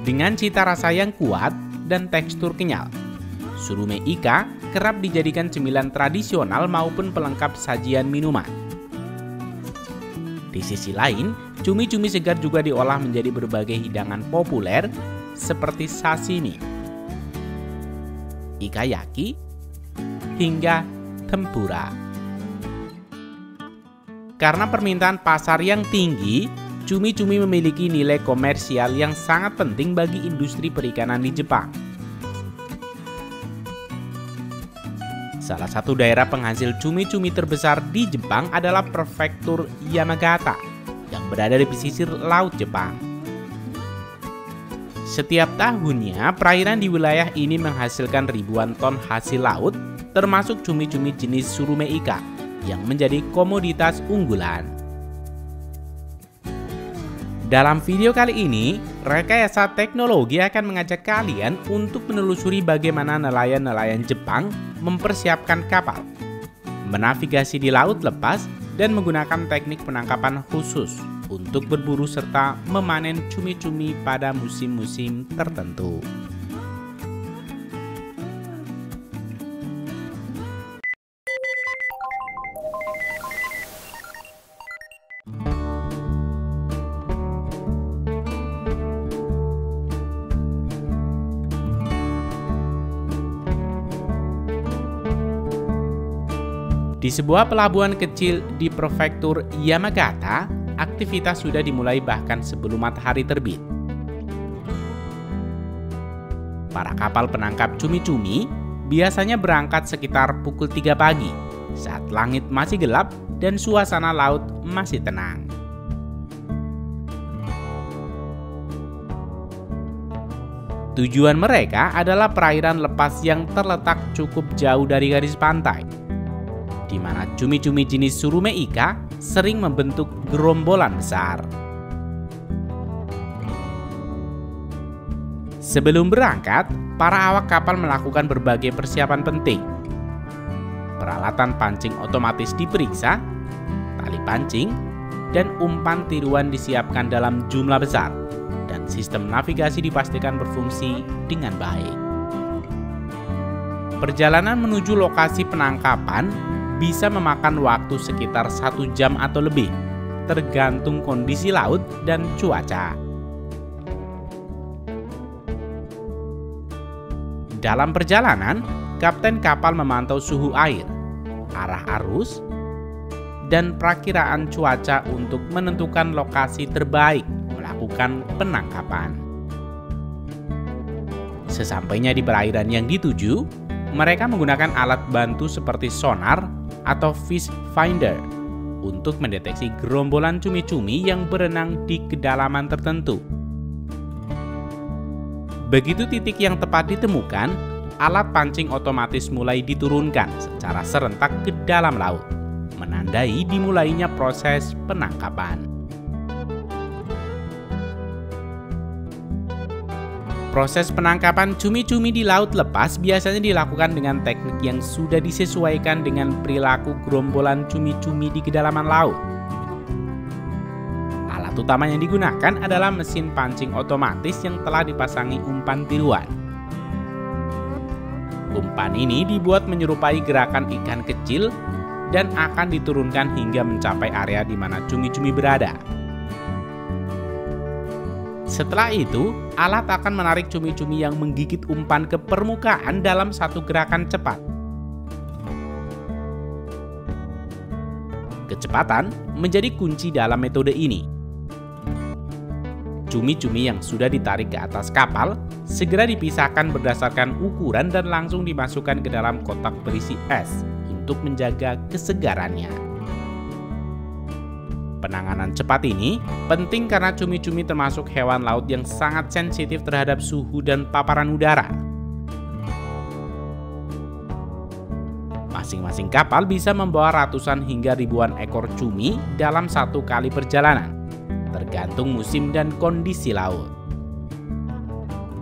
Dengan cita rasa yang kuat dan tekstur kenyal, surume ika kerap dijadikan cemilan tradisional maupun pelengkap sajian minuman. Di sisi lain, cumi-cumi segar juga diolah menjadi berbagai hidangan populer seperti sashimi, ikayaki, hingga tempura. Karena permintaan pasar yang tinggi, cumi-cumi memiliki nilai komersial yang sangat penting bagi industri perikanan di Jepang. Salah satu daerah penghasil cumi-cumi terbesar di Jepang adalah prefektur Yamagata yang berada di pesisir laut Jepang. Setiap tahunnya, perairan di wilayah ini menghasilkan ribuan ton hasil laut, termasuk cumi-cumi jenis surume ika yang menjadi komoditas unggulan. Dalam video kali ini, Rekayasa Teknologi akan mengajak kalian untuk menelusuri bagaimana nelayan-nelayan Jepang mempersiapkan kapal, menavigasi di laut lepas, dan menggunakan teknik penangkapan khusus untuk berburu serta memanen cumi-cumi pada musim-musim tertentu. Di sebuah pelabuhan kecil di prefektur Yamagata, aktivitas sudah dimulai bahkan sebelum matahari terbit. Para kapal penangkap cumi-cumi biasanya berangkat sekitar pukul 3 pagi saat langit masih gelap dan suasana laut masih tenang. Tujuan mereka adalah perairan lepas yang terletak cukup jauh dari garis pantai, di mana cumi-cumi jenis surume ika sering membentuk gerombolan besar. Sebelum berangkat, para awak kapal melakukan berbagai persiapan penting. Peralatan pancing otomatis diperiksa, tali pancing, dan umpan tiruan disiapkan dalam jumlah besar, dan sistem navigasi dipastikan berfungsi dengan baik. Perjalanan menuju lokasi penangkapan bisa memakan waktu sekitar 1 jam atau lebih, tergantung kondisi laut dan cuaca. Dalam perjalanan, kapten kapal memantau suhu air, arah arus, dan perakiraan cuaca untuk menentukan lokasi terbaik melakukan penangkapan. Sesampainya di perairan yang dituju, mereka menggunakan alat bantu seperti sonar atau fish finder untuk mendeteksi gerombolan cumi-cumi yang berenang di kedalaman tertentu. Begitu titik yang tepat ditemukan, alat pancing otomatis mulai diturunkan secara serentak ke dalam laut, menandai dimulainya proses penangkapan. Proses penangkapan cumi-cumi di laut lepas biasanya dilakukan dengan teknik yang sudah disesuaikan dengan perilaku gerombolan cumi-cumi di kedalaman laut. Alat utama yang digunakan adalah mesin pancing otomatis yang telah dipasangi umpan tiruan. Umpan ini dibuat menyerupai gerakan ikan kecil dan akan diturunkan hingga mencapai area di mana cumi-cumi berada. Setelah itu, alat akan menarik cumi-cumi yang menggigit umpan ke permukaan dalam satu gerakan cepat. Kecepatan menjadi kunci dalam metode ini. Cumi-cumi yang sudah ditarik ke atas kapal segera dipisahkan berdasarkan ukuran dan langsung dimasukkan ke dalam kotak berisi es untuk menjaga kesegarannya. Penanganan cepat ini penting karena cumi-cumi termasuk hewan laut yang sangat sensitif terhadap suhu dan paparan udara. Masing-masing kapal bisa membawa ratusan hingga ribuan ekor cumi dalam satu kali perjalanan, tergantung musim dan kondisi laut.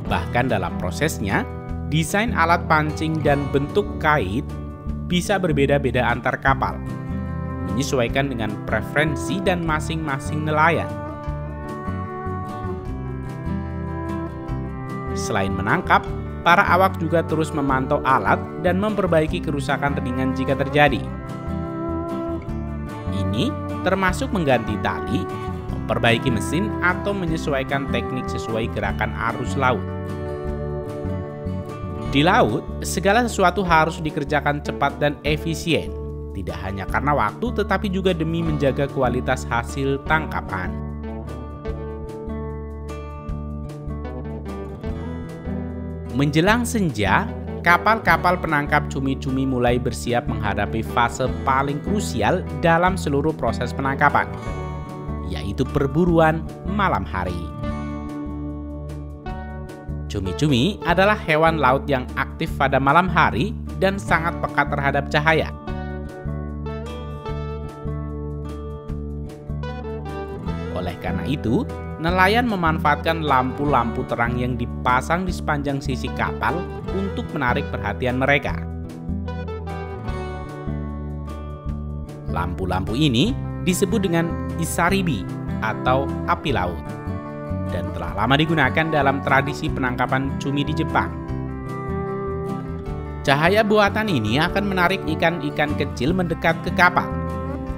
Bahkan dalam prosesnya, Desain alat pancing dan bentuk kait bisa berbeda-beda antar kapal, menyesuaikan dengan preferensi dan masing-masing nelayan. Selain menangkap, para awak juga terus memantau alat dan memperbaiki kerusakan ringan jika terjadi. Ini termasuk mengganti tali, memperbaiki mesin, atau menyesuaikan teknik sesuai gerakan arus laut. Di laut, segala sesuatu harus dikerjakan cepat dan efisien, tidak hanya karena waktu tetapi juga demi menjaga kualitas hasil tangkapan. Menjelang senja, kapal-kapal penangkap cumi-cumi mulai bersiap menghadapi fase paling krusial dalam seluruh proses penangkapan, yaitu perburuan malam hari. Cumi-cumi adalah hewan laut yang aktif pada malam hari dan sangat peka terhadap cahaya. Oleh karena itu, nelayan memanfaatkan lampu-lampu terang yang dipasang di sepanjang sisi kapal untuk menarik perhatian mereka. Lampu-lampu ini disebut dengan isaribi atau api laut dan telah lama digunakan dalam tradisi penangkapan cumi di Jepang. Cahaya buatan ini akan menarik ikan-ikan kecil mendekat ke kapal,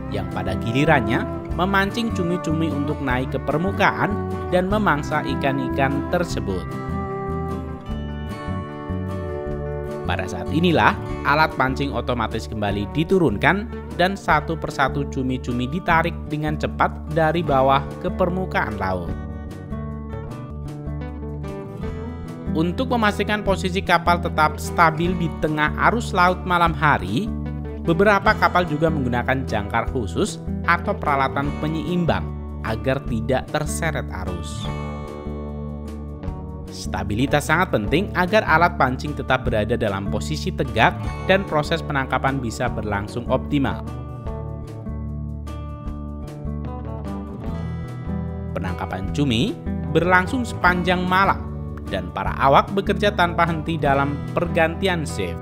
yang pada gilirannya memancing cumi-cumi untuk naik ke permukaan dan memangsa ikan-ikan tersebut. Pada saat inilah alat pancing otomatis kembali diturunkan dan satu persatu cumi-cumi ditarik dengan cepat dari bawah ke permukaan laut. Untuk memastikan posisi kapal tetap stabil di tengah arus laut malam hari, beberapa kapal juga menggunakan jangkar khusus atau peralatan penyeimbang agar tidak terseret arus. Stabilitas sangat penting agar alat pancing tetap berada dalam posisi tegak dan proses penangkapan bisa berlangsung optimal. Penangkapan cumi berlangsung sepanjang malam dan para awak bekerja tanpa henti dalam pergantian shift.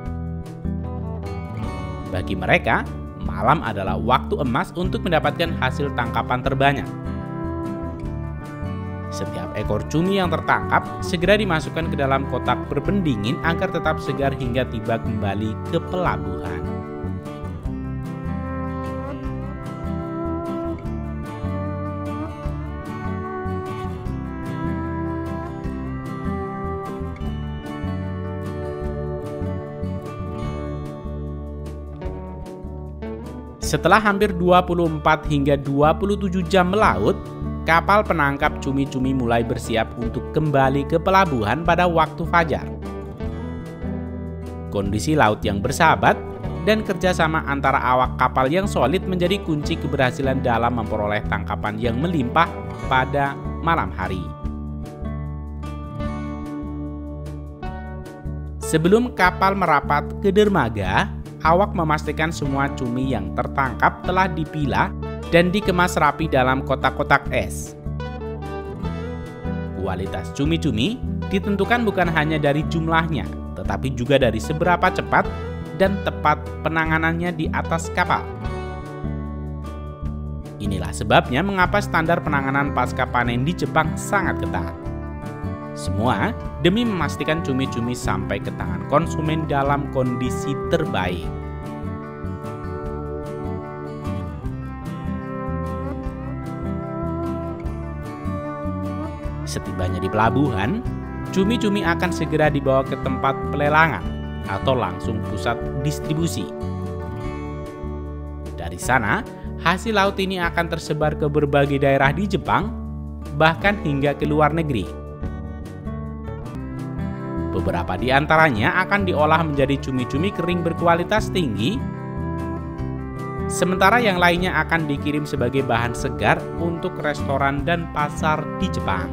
Bagi mereka, malam adalah waktu emas untuk mendapatkan hasil tangkapan terbanyak. Setiap ekor cumi yang tertangkap segera dimasukkan ke dalam kotak berpendingin agar tetap segar hingga tiba kembali ke pelabuhan. Setelah hampir 24 hingga 27 jam melaut, kapal penangkap cumi-cumi mulai bersiap untuk kembali ke pelabuhan pada waktu fajar. Kondisi laut yang bersahabat dan kerjasama antara awak kapal yang solid menjadi kunci keberhasilan dalam memperoleh tangkapan yang melimpah pada malam hari. Sebelum kapal merapat ke dermaga, awak memastikan semua cumi yang tertangkap telah dipilah dan dikemas rapi dalam kotak-kotak es. Kualitas cumi-cumi ditentukan bukan hanya dari jumlahnya, tetapi juga dari seberapa cepat dan tepat penanganannya di atas kapal. Inilah sebabnya mengapa standar penanganan pasca panen di Jepang sangat ketat. Semua demi memastikan cumi-cumi sampai ke tangan konsumen dalam kondisi terbaik. Setibanya di pelabuhan, cumi-cumi akan segera dibawa ke tempat pelelangan atau langsung pusat distribusi. Dari sana, hasil laut ini akan tersebar ke berbagai daerah di Jepang, bahkan hingga ke luar negeri. Beberapa di antaranya akan diolah menjadi cumi-cumi kering berkualitas tinggi, sementara yang lainnya akan dikirim sebagai bahan segar untuk restoran dan pasar di Jepang.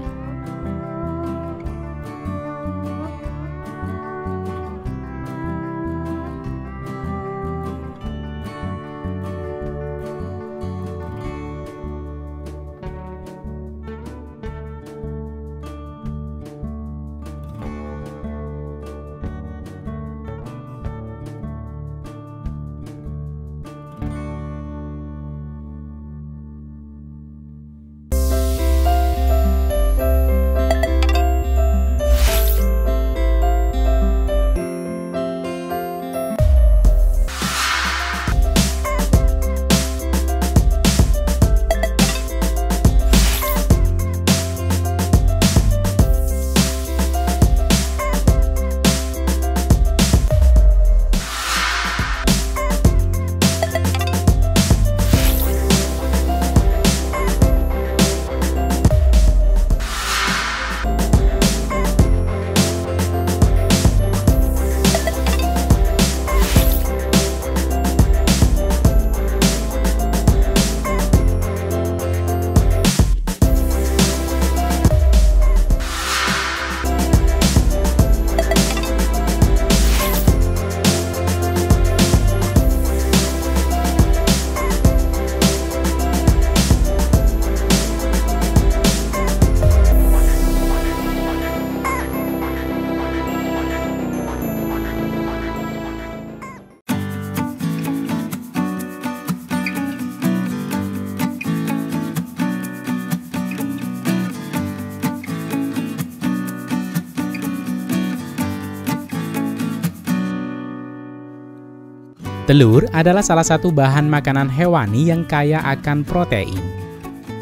Telur adalah salah satu bahan makanan hewani yang kaya akan protein.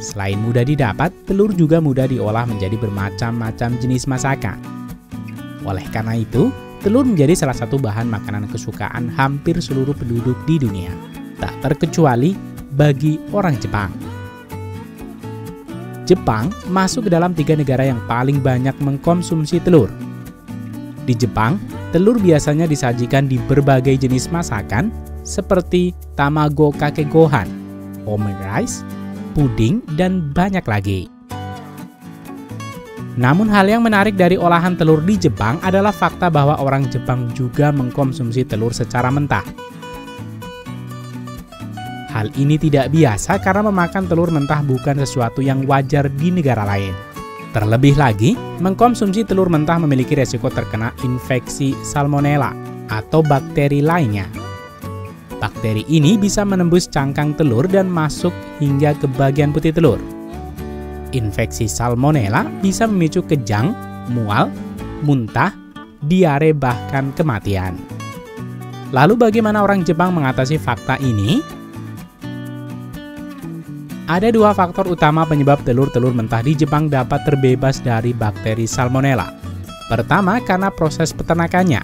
Selain mudah didapat, telur juga mudah diolah menjadi bermacam-macam jenis masakan. Oleh karena itu, telur menjadi salah satu bahan makanan kesukaan hampir seluruh penduduk di dunia, tak terkecuali bagi orang Jepang. Jepang masuk ke dalam 3 negara yang paling banyak mengkonsumsi telur. Di Jepang, telur biasanya disajikan di berbagai jenis masakan seperti tamago kake gohan, omurice, puding, dan banyak lagi. Namun hal yang menarik dari olahan telur di Jepang adalah fakta bahwa orang Jepang juga mengkonsumsi telur secara mentah. Hal ini tidak biasa karena memakan telur mentah bukan sesuatu yang wajar di negara lain. Terlebih lagi, mengkonsumsi telur mentah memiliki resiko terkena infeksi salmonella atau bakteri lainnya. Bakteri ini bisa menembus cangkang telur dan masuk hingga ke bagian putih telur. Infeksi salmonella bisa memicu kejang, mual, muntah, diare, bahkan kematian. Lalu bagaimana orang Jepang mengatasi fakta ini? Ada 2 faktor utama penyebab telur-telur mentah di Jepang dapat terbebas dari bakteri salmonella. Pertama, karena proses peternakannya.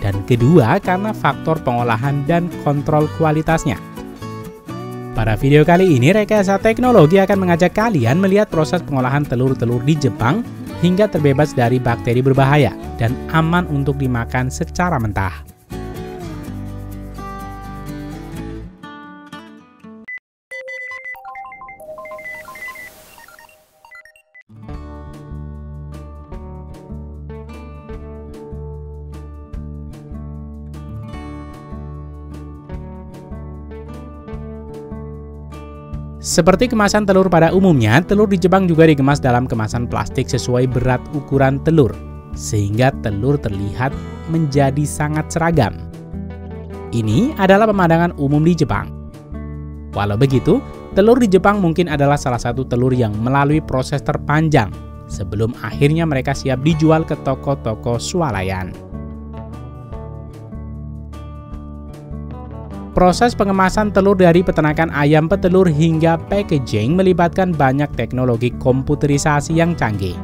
Dan kedua, karena faktor pengolahan dan kontrol kualitasnya. Pada video kali ini, Rekayasa Teknologi akan mengajak kalian melihat proses pengolahan telur-telur di Jepang hingga terbebas dari bakteri berbahaya dan aman untuk dimakan secara mentah. Seperti kemasan telur pada umumnya, telur di Jepang juga dikemas dalam kemasan plastik sesuai berat ukuran telur, sehingga telur terlihat menjadi sangat seragam. Ini adalah pemandangan umum di Jepang. Walau begitu, telur di Jepang mungkin adalah salah satu telur yang melalui proses terpanjang sebelum akhirnya mereka siap dijual ke toko-toko swalayan. Proses pengemasan telur dari peternakan ayam petelur hingga packaging melibatkan banyak teknologi komputerisasi yang canggih.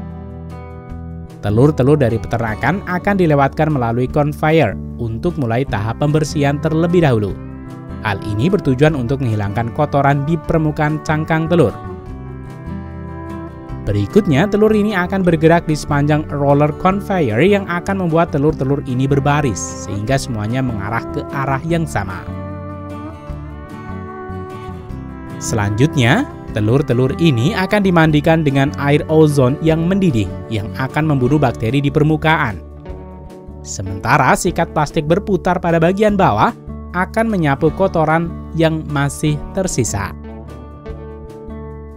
Telur-telur dari peternakan akan dilewatkan melalui conveyor untuk mulai tahap pembersihan terlebih dahulu. Hal ini bertujuan untuk menghilangkan kotoran di permukaan cangkang telur. Berikutnya, telur ini akan bergerak di sepanjang roller conveyor yang akan membuat telur-telur ini berbaris sehingga semuanya mengarah ke arah yang sama. Selanjutnya, telur-telur ini akan dimandikan dengan air ozon yang mendidih yang akan membunuh bakteri di permukaan. Sementara sikat plastik berputar pada bagian bawah akan menyapu kotoran yang masih tersisa.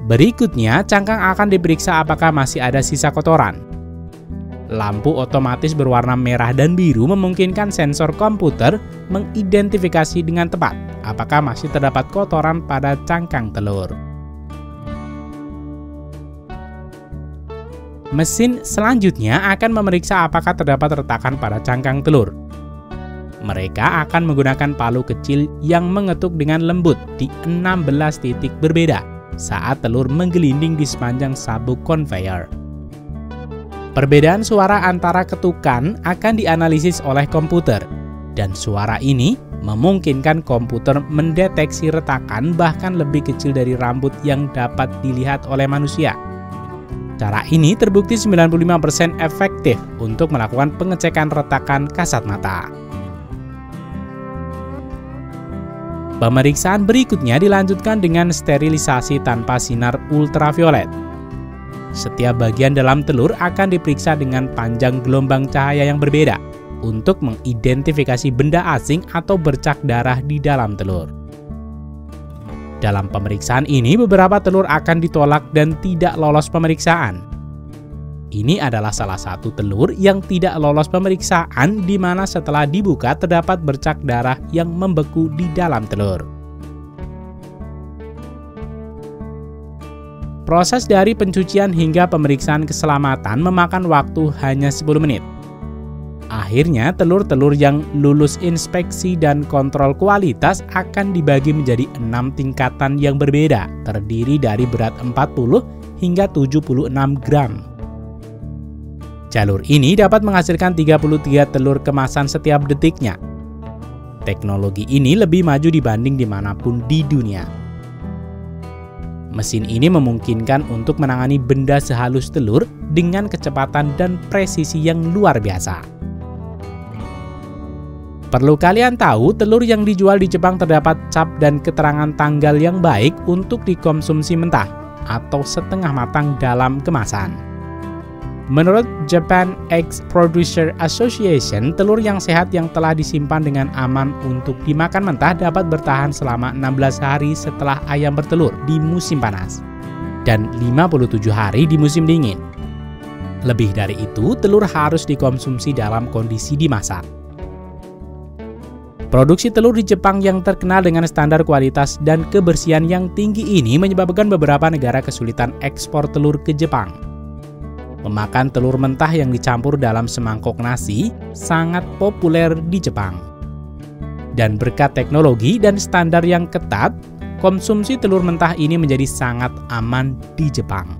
Berikutnya, cangkang akan diperiksa apakah masih ada sisa kotoran. Lampu otomatis berwarna merah dan biru memungkinkan sensor komputer mengidentifikasi dengan tepat apakah masih terdapat kotoran pada cangkang telur. Mesin selanjutnya akan memeriksa apakah terdapat retakan pada cangkang telur. Mereka akan menggunakan palu kecil yang mengetuk dengan lembut di 16 titik berbeda saat telur menggelinding di sepanjang sabuk conveyor. Perbedaan suara antara ketukan akan dianalisis oleh komputer, dan suara ini memungkinkan komputer mendeteksi retakan bahkan lebih kecil dari rambut yang dapat dilihat oleh manusia. Cara ini terbukti 95% efektif untuk melakukan pengecekan retakan kasat mata. Pemeriksaan berikutnya dilanjutkan dengan sterilisasi tanpa sinar ultraviolet. Setiap bagian dalam telur akan diperiksa dengan panjang gelombang cahaya yang berbeda untuk mengidentifikasi benda asing atau bercak darah di dalam telur. Dalam pemeriksaan ini, beberapa telur akan ditolak dan tidak lolos pemeriksaan. Ini adalah salah satu telur yang tidak lolos pemeriksaan di mana setelah dibuka terdapat bercak darah yang membeku di dalam telur. Proses dari pencucian hingga pemeriksaan keselamatan memakan waktu hanya 10 menit. Akhirnya, telur-telur yang lulus inspeksi dan kontrol kualitas akan dibagi menjadi 6 tingkatan yang berbeda, terdiri dari berat 40 hingga 76 gram. Jalur ini dapat menghasilkan 33 telur kemasan setiap detiknya. Teknologi ini lebih maju dibanding dimanapun di dunia. Mesin ini memungkinkan untuk menangani benda sehalus telur dengan kecepatan dan presisi yang luar biasa. Perlu kalian tahu, telur yang dijual di Jepang terdapat cap dan keterangan tanggal yang baik untuk dikonsumsi mentah atau setengah matang dalam kemasan. Menurut Japan Egg Producer Association, telur yang sehat yang telah disimpan dengan aman untuk dimakan mentah dapat bertahan selama 16 hari setelah ayam bertelur di musim panas dan 57 hari di musim dingin. Lebih dari itu, telur harus dikonsumsi dalam kondisi dimasak. Produksi telur di Jepang yang terkenal dengan standar kualitas dan kebersihan yang tinggi ini menyebabkan beberapa negara kesulitan ekspor telur ke Jepang. Memakan telur mentah yang dicampur dalam semangkok nasi sangat populer di Jepang. Dan berkat teknologi dan standar yang ketat, konsumsi telur mentah ini menjadi sangat aman di Jepang.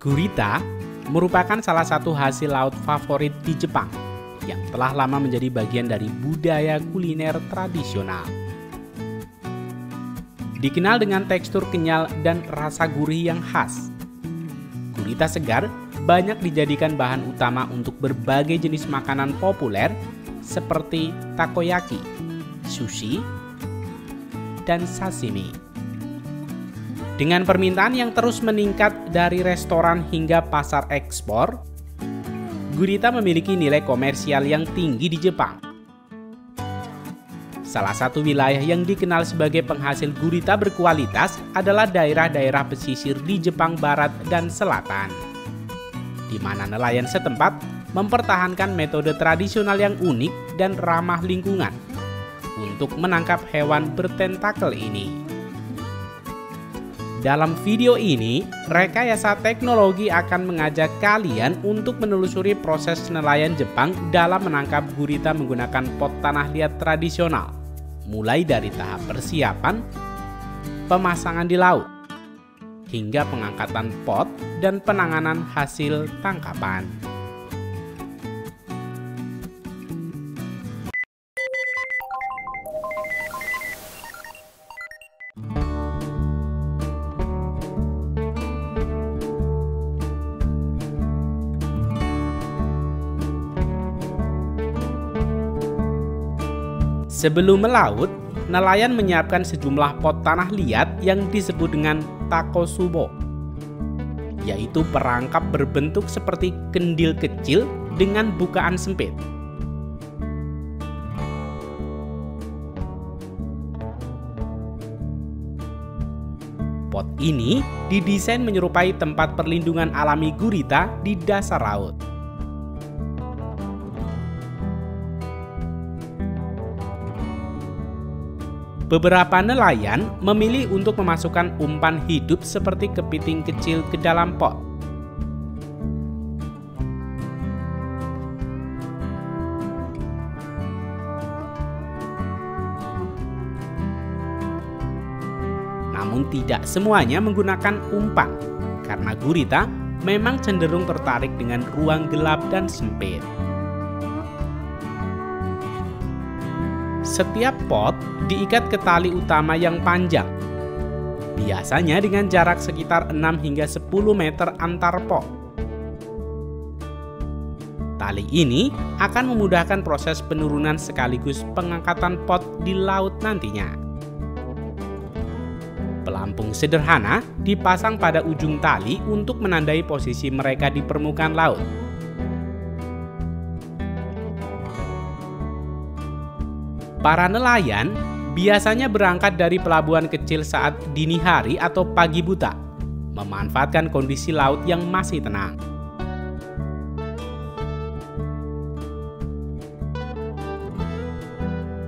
Gurita merupakan salah satu hasil laut favorit di Jepang yang telah lama menjadi bagian dari budaya kuliner tradisional. Dikenal dengan tekstur kenyal dan rasa gurih yang khas, gurita segar banyak dijadikan bahan utama untuk berbagai jenis makanan populer seperti takoyaki, sushi, dan sashimi. Dengan permintaan yang terus meningkat dari restoran hingga pasar ekspor, gurita memiliki nilai komersial yang tinggi di Jepang. Salah satu wilayah yang dikenal sebagai penghasil gurita berkualitas adalah daerah-daerah pesisir di Jepang Barat dan Selatan, di mana nelayan setempat mempertahankan metode tradisional yang unik dan ramah lingkungan untuk menangkap hewan bertentakel ini. Dalam video ini, rekayasa teknologi akan mengajak kalian untuk menelusuri proses nelayan Jepang dalam menangkap gurita menggunakan pot tanah liat tradisional, mulai dari tahap persiapan, pemasangan di laut, hingga pengangkatan pot dan penanganan hasil tangkapan. Sebelum melaut, nelayan menyiapkan sejumlah pot tanah liat yang disebut dengan takosubo, yaitu perangkap berbentuk seperti kendil kecil dengan bukaan sempit. Pot ini didesain menyerupai tempat perlindungan alami gurita di dasar laut. Beberapa nelayan memilih untuk memasukkan umpan hidup seperti kepiting kecil ke dalam pot. Namun tidak semuanya menggunakan umpan, karena gurita memang cenderung tertarik dengan ruang gelap dan sempit. Setiap pot diikat ke tali utama yang panjang, biasanya dengan jarak sekitar 6 hingga 10 meter antar pot. Tali ini akan memudahkan proses penurunan sekaligus pengangkatan pot di laut nantinya. Pelampung sederhana dipasang pada ujung tali untuk menandai posisi mereka di permukaan laut. Para nelayan biasanya berangkat dari pelabuhan kecil saat dini hari atau pagi buta, memanfaatkan kondisi laut yang masih tenang.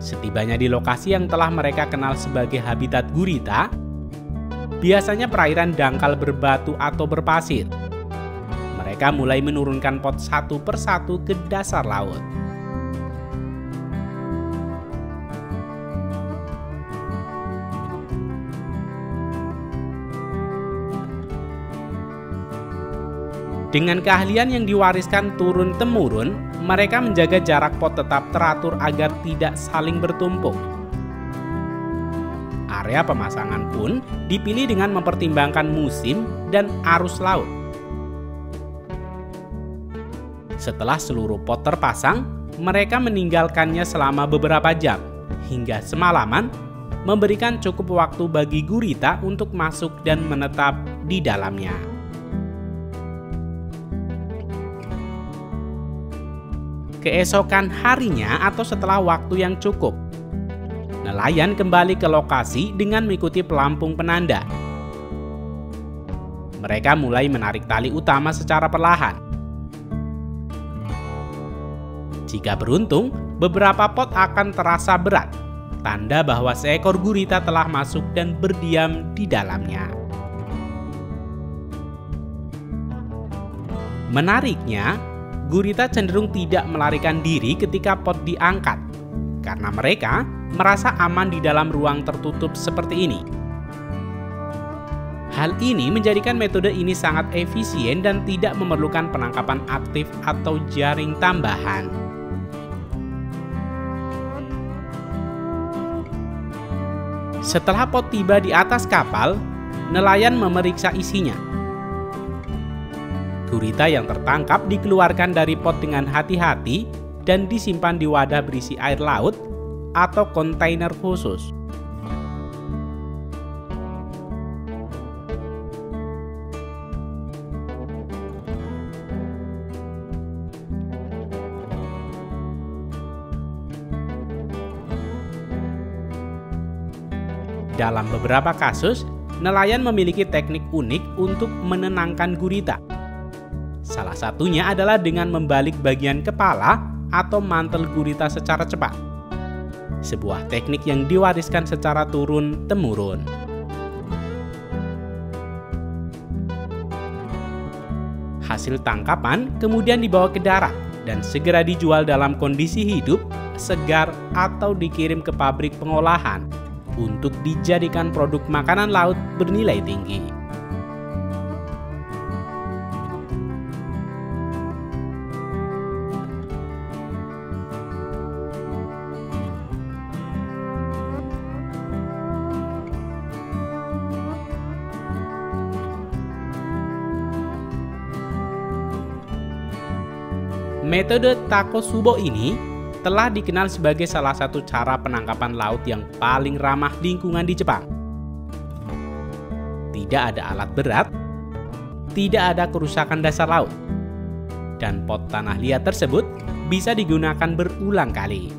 Setibanya di lokasi yang telah mereka kenal sebagai habitat gurita, biasanya perairan dangkal berbatu atau berpasir. Mereka mulai menurunkan pot satu persatu ke dasar laut. Dengan keahlian yang diwariskan turun-temurun, mereka menjaga jarak pot tetap teratur agar tidak saling bertumpuk. Area pemasangan pun dipilih dengan mempertimbangkan musim dan arus laut. Setelah seluruh pot terpasang, mereka meninggalkannya selama beberapa jam, hingga semalaman, memberikan cukup waktu bagi gurita untuk masuk dan menetap di dalamnya. Keesokan harinya atau setelah waktu yang cukup, nelayan kembali ke lokasi dengan mengikuti pelampung penanda. Mereka mulai menarik tali utama secara perlahan. Jika beruntung, beberapa pot akan terasa berat, tanda bahwa seekor gurita telah masuk dan berdiam di dalamnya. Menariknya, gurita cenderung tidak melarikan diri ketika pot diangkat, karena mereka merasa aman di dalam ruang tertutup seperti ini. Hal ini menjadikan metode ini sangat efisien dan tidak memerlukan penangkapan aktif atau jaring tambahan. Setelah pot tiba di atas kapal, nelayan memeriksa isinya. Gurita yang tertangkap dikeluarkan dari pot dengan hati-hati dan disimpan di wadah berisi air laut atau kontainer khusus. Dalam beberapa kasus, nelayan memiliki teknik unik untuk menenangkan gurita. Salah satunya adalah dengan membalik bagian kepala atau mantel gurita secara cepat. Sebuah teknik yang diwariskan secara turun-temurun. Hasil tangkapan kemudian dibawa ke darat dan segera dijual dalam kondisi hidup, segar, atau dikirim ke pabrik pengolahan untuk dijadikan produk makanan laut bernilai tinggi. Metode takosubo ini telah dikenal sebagai salah satu cara penangkapan laut yang paling ramah lingkungan di Jepang. Tidak ada alat berat, tidak ada kerusakan dasar laut, dan pot tanah liat tersebut bisa digunakan berulang kali.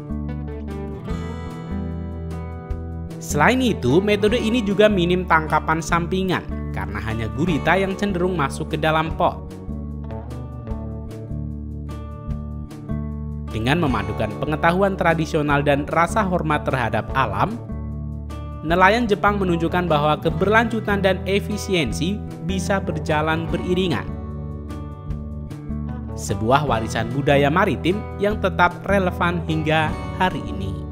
Selain itu, metode ini juga minim tangkapan sampingan karena hanya gurita yang cenderung masuk ke dalam pot. Dengan memadukan pengetahuan tradisional dan rasa hormat terhadap alam, nelayan Jepang menunjukkan bahwa keberlanjutan dan efisiensi bisa berjalan beriringan. Sebuah warisan budaya maritim yang tetap relevan hingga hari ini.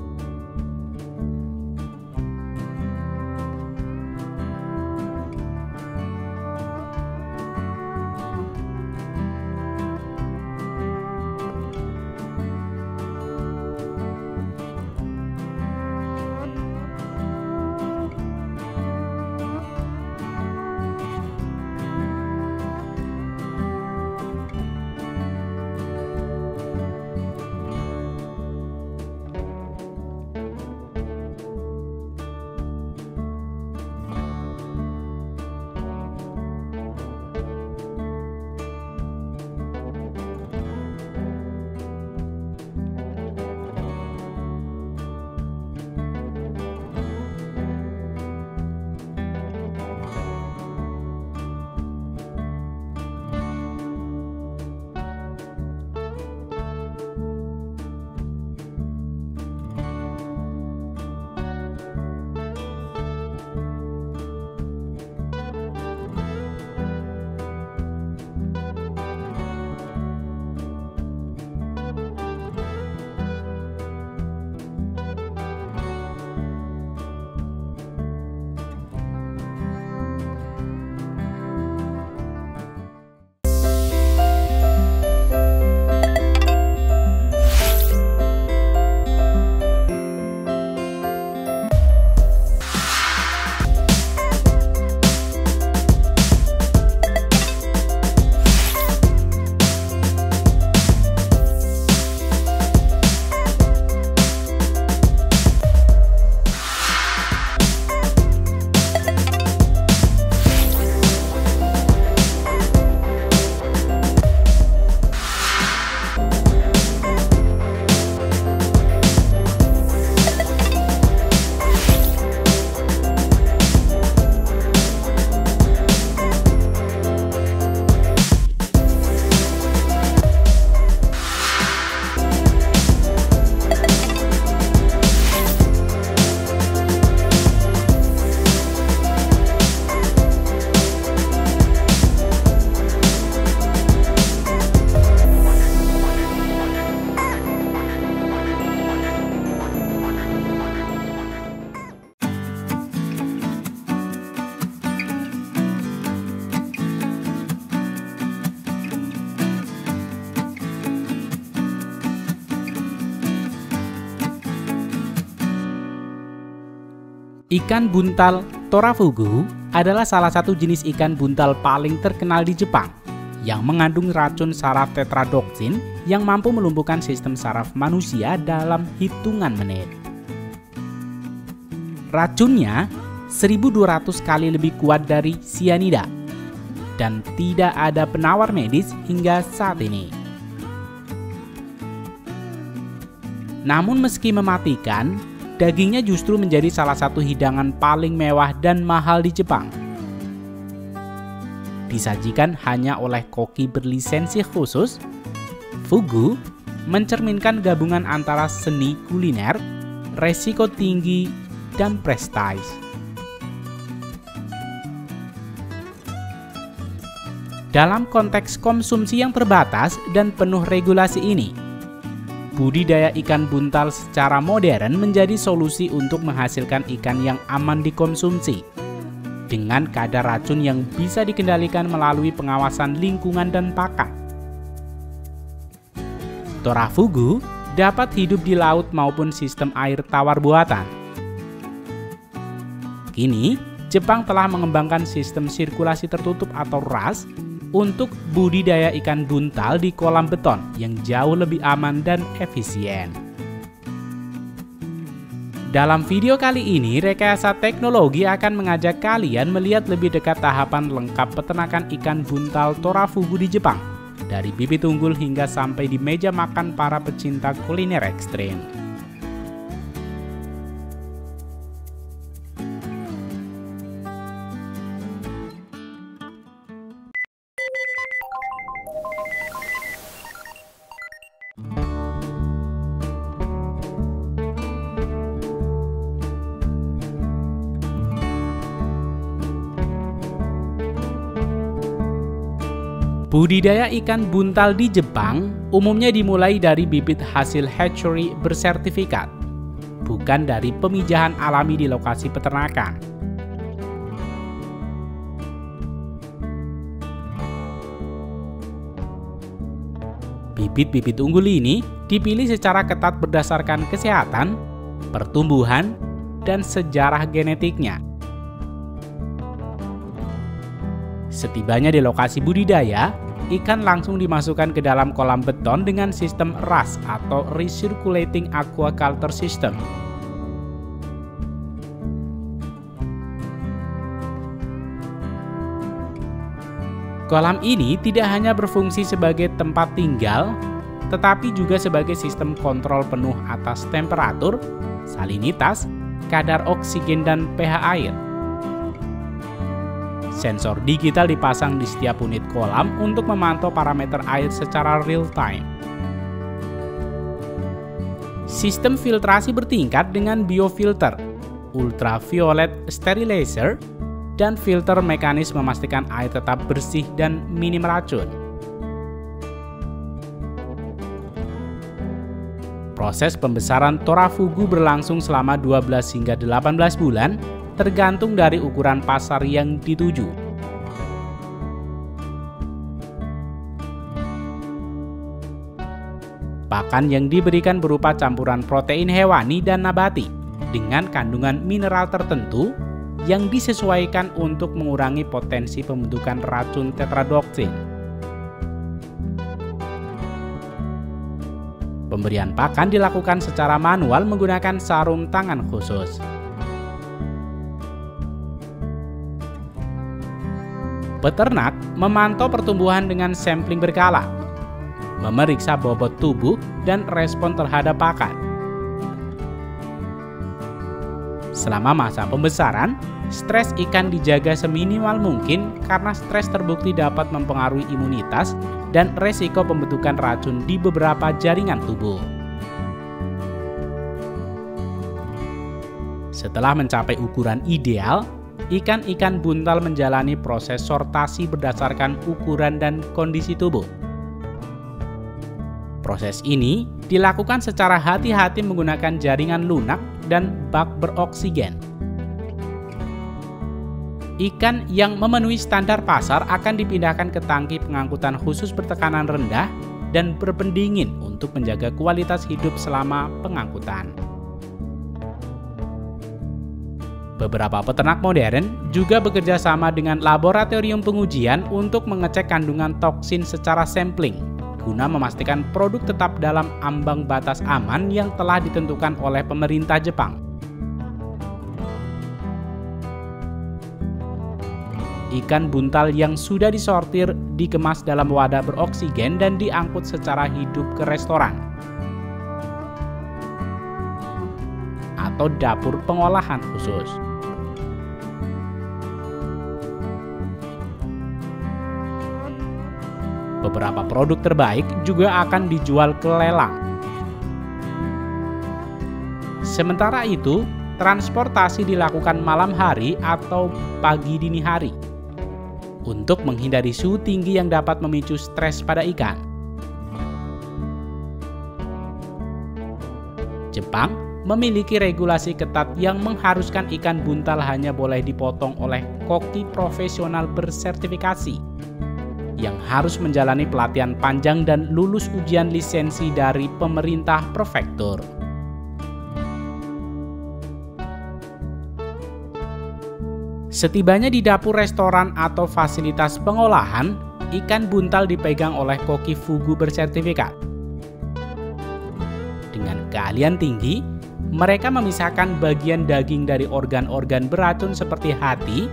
Ikan buntal torafugu adalah salah satu jenis ikan buntal paling terkenal di Jepang yang mengandung racun saraf tetradotoxin yang mampu melumpuhkan sistem saraf manusia dalam hitungan menit. Racunnya 1.200 kali lebih kuat dari sianida dan tidak ada penawar medis hingga saat ini. Namun meski mematikan, dagingnya justru menjadi salah satu hidangan paling mewah dan mahal di Jepang. Disajikan hanya oleh koki berlisensi khusus, fugu mencerminkan gabungan antara seni kuliner, resiko tinggi, dan prestis. Dalam konteks konsumsi yang terbatas dan penuh regulasi ini, budidaya ikan buntal secara modern menjadi solusi untuk menghasilkan ikan yang aman dikonsumsi dengan kadar racun yang bisa dikendalikan melalui pengawasan lingkungan dan pakan. Torafugu dapat hidup di laut maupun sistem air tawar buatan. Kini, Jepang telah mengembangkan sistem sirkulasi tertutup atau RAS untuk budidaya ikan buntal di kolam beton yang jauh lebih aman dan efisien. Dalam video kali ini, Rekayasa Teknologi akan mengajak kalian melihat lebih dekat tahapan lengkap peternakan ikan buntal torafugu di Jepang. Dari bibit unggul hingga sampai di meja makan para pecinta kuliner ekstrim. Budidaya ikan buntal di Jepang umumnya dimulai dari bibit hasil hatchery bersertifikat, bukan dari pemijahan alami di lokasi peternakan. Bibit-bibit unggul ini dipilih secara ketat berdasarkan kesehatan, pertumbuhan, dan sejarah genetiknya. Setibanya di lokasi budidaya, ikan langsung dimasukkan ke dalam kolam beton dengan sistem RAS atau Recirculating Aquaculture System. Kolam ini tidak hanya berfungsi sebagai tempat tinggal, tetapi juga sebagai sistem kontrol penuh atas temperatur, salinitas, kadar oksigen, dan pH air. Sensor digital dipasang di setiap unit kolam untuk memantau parameter air secara real-time. Sistem filtrasi bertingkat dengan biofilter, ultraviolet sterilizer, dan filter mekanis memastikan air tetap bersih dan minim racun. Proses pembesaran torafugu berlangsung selama 12 hingga 18 bulan, tergantung dari ukuran pasar yang dituju. Pakan yang diberikan berupa campuran protein hewani dan nabati dengan kandungan mineral tertentu yang disesuaikan untuk mengurangi potensi pembentukan racun tetradoksin. Pemberian pakan dilakukan secara manual menggunakan sarung tangan khusus. Peternak memantau pertumbuhan dengan sampling berkala, memeriksa bobot tubuh dan respon terhadap pakan. Selama masa pembesaran, stres ikan dijaga seminimal mungkin karena stres terbukti dapat mempengaruhi imunitas dan resiko pembentukan racun di beberapa jaringan tubuh. Setelah mencapai ukuran ideal, ikan-ikan buntal menjalani proses sortasi berdasarkan ukuran dan kondisi tubuh. Proses ini dilakukan secara hati-hati menggunakan jaringan lunak dan bak beroksigen. Ikan yang memenuhi standar pasar akan dipindahkan ke tangki pengangkutan khusus bertekanan rendah dan berpendingin untuk menjaga kualitas hidup selama pengangkutan. Beberapa peternak modern juga bekerja sama dengan laboratorium pengujian untuk mengecek kandungan toksin secara sampling, guna memastikan produk tetap dalam ambang batas aman yang telah ditentukan oleh pemerintah Jepang. Ikan buntal yang sudah disortir dikemas dalam wadah beroksigen dan diangkut secara hidup ke restoran atau dapur pengolahan khusus. Beberapa produk terbaik juga akan dijual ke lelang. Sementara itu, transportasi dilakukan malam hari atau pagi dini hari untuk menghindari suhu tinggi yang dapat memicu stres pada ikan. Jepang memiliki regulasi ketat yang mengharuskan ikan buntal hanya boleh dipotong oleh koki profesional bersertifikasi yang harus menjalani pelatihan panjang dan lulus ujian lisensi dari pemerintah prefektur. Setibanya di dapur restoran atau fasilitas pengolahan, ikan buntal dipegang oleh koki fugu bersertifikat. Dengan keahlian tinggi, Mereka memisahkan bagian daging dari organ-organ beracun seperti hati,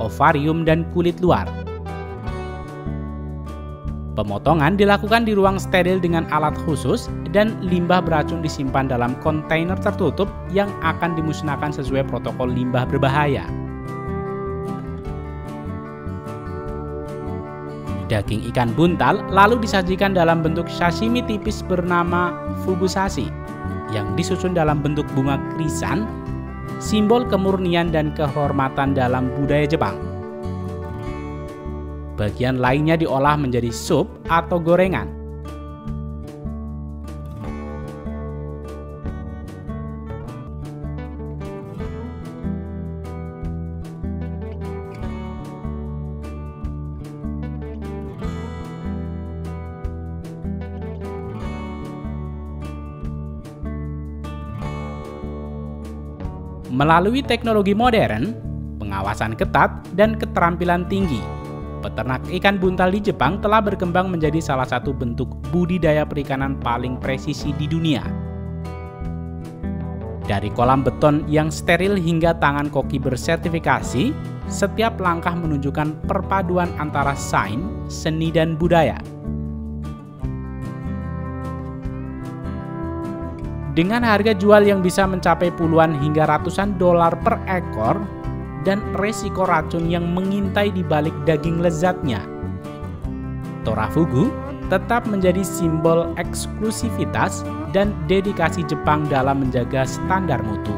ovarium, dan kulit luar. Pemotongan dilakukan di ruang steril dengan alat khusus dan limbah beracun disimpan dalam kontainer tertutup yang akan dimusnahkan sesuai protokol limbah berbahaya. Daging ikan buntal lalu disajikan dalam bentuk sashimi tipis bernama fugusashi yang disusun dalam bentuk bunga krisan, simbol kemurnian dan kehormatan dalam budaya Jepang. Bagian lainnya diolah menjadi sup atau gorengan. Melalui teknologi modern, pengawasan ketat, dan keterampilan tinggi, peternak ikan buntal di Jepang telah berkembang menjadi salah satu bentuk budidaya perikanan paling presisi di dunia. Dari kolam beton yang steril hingga tangan koki bersertifikasi, setiap langkah menunjukkan perpaduan antara sains, seni, dan budaya. Dengan harga jual yang bisa mencapai puluhan hingga ratusan dolar per ekor, dan resiko racun yang mengintai di balik daging lezatnya, Torafugu tetap menjadi simbol eksklusivitas dan dedikasi Jepang dalam menjaga standar mutu.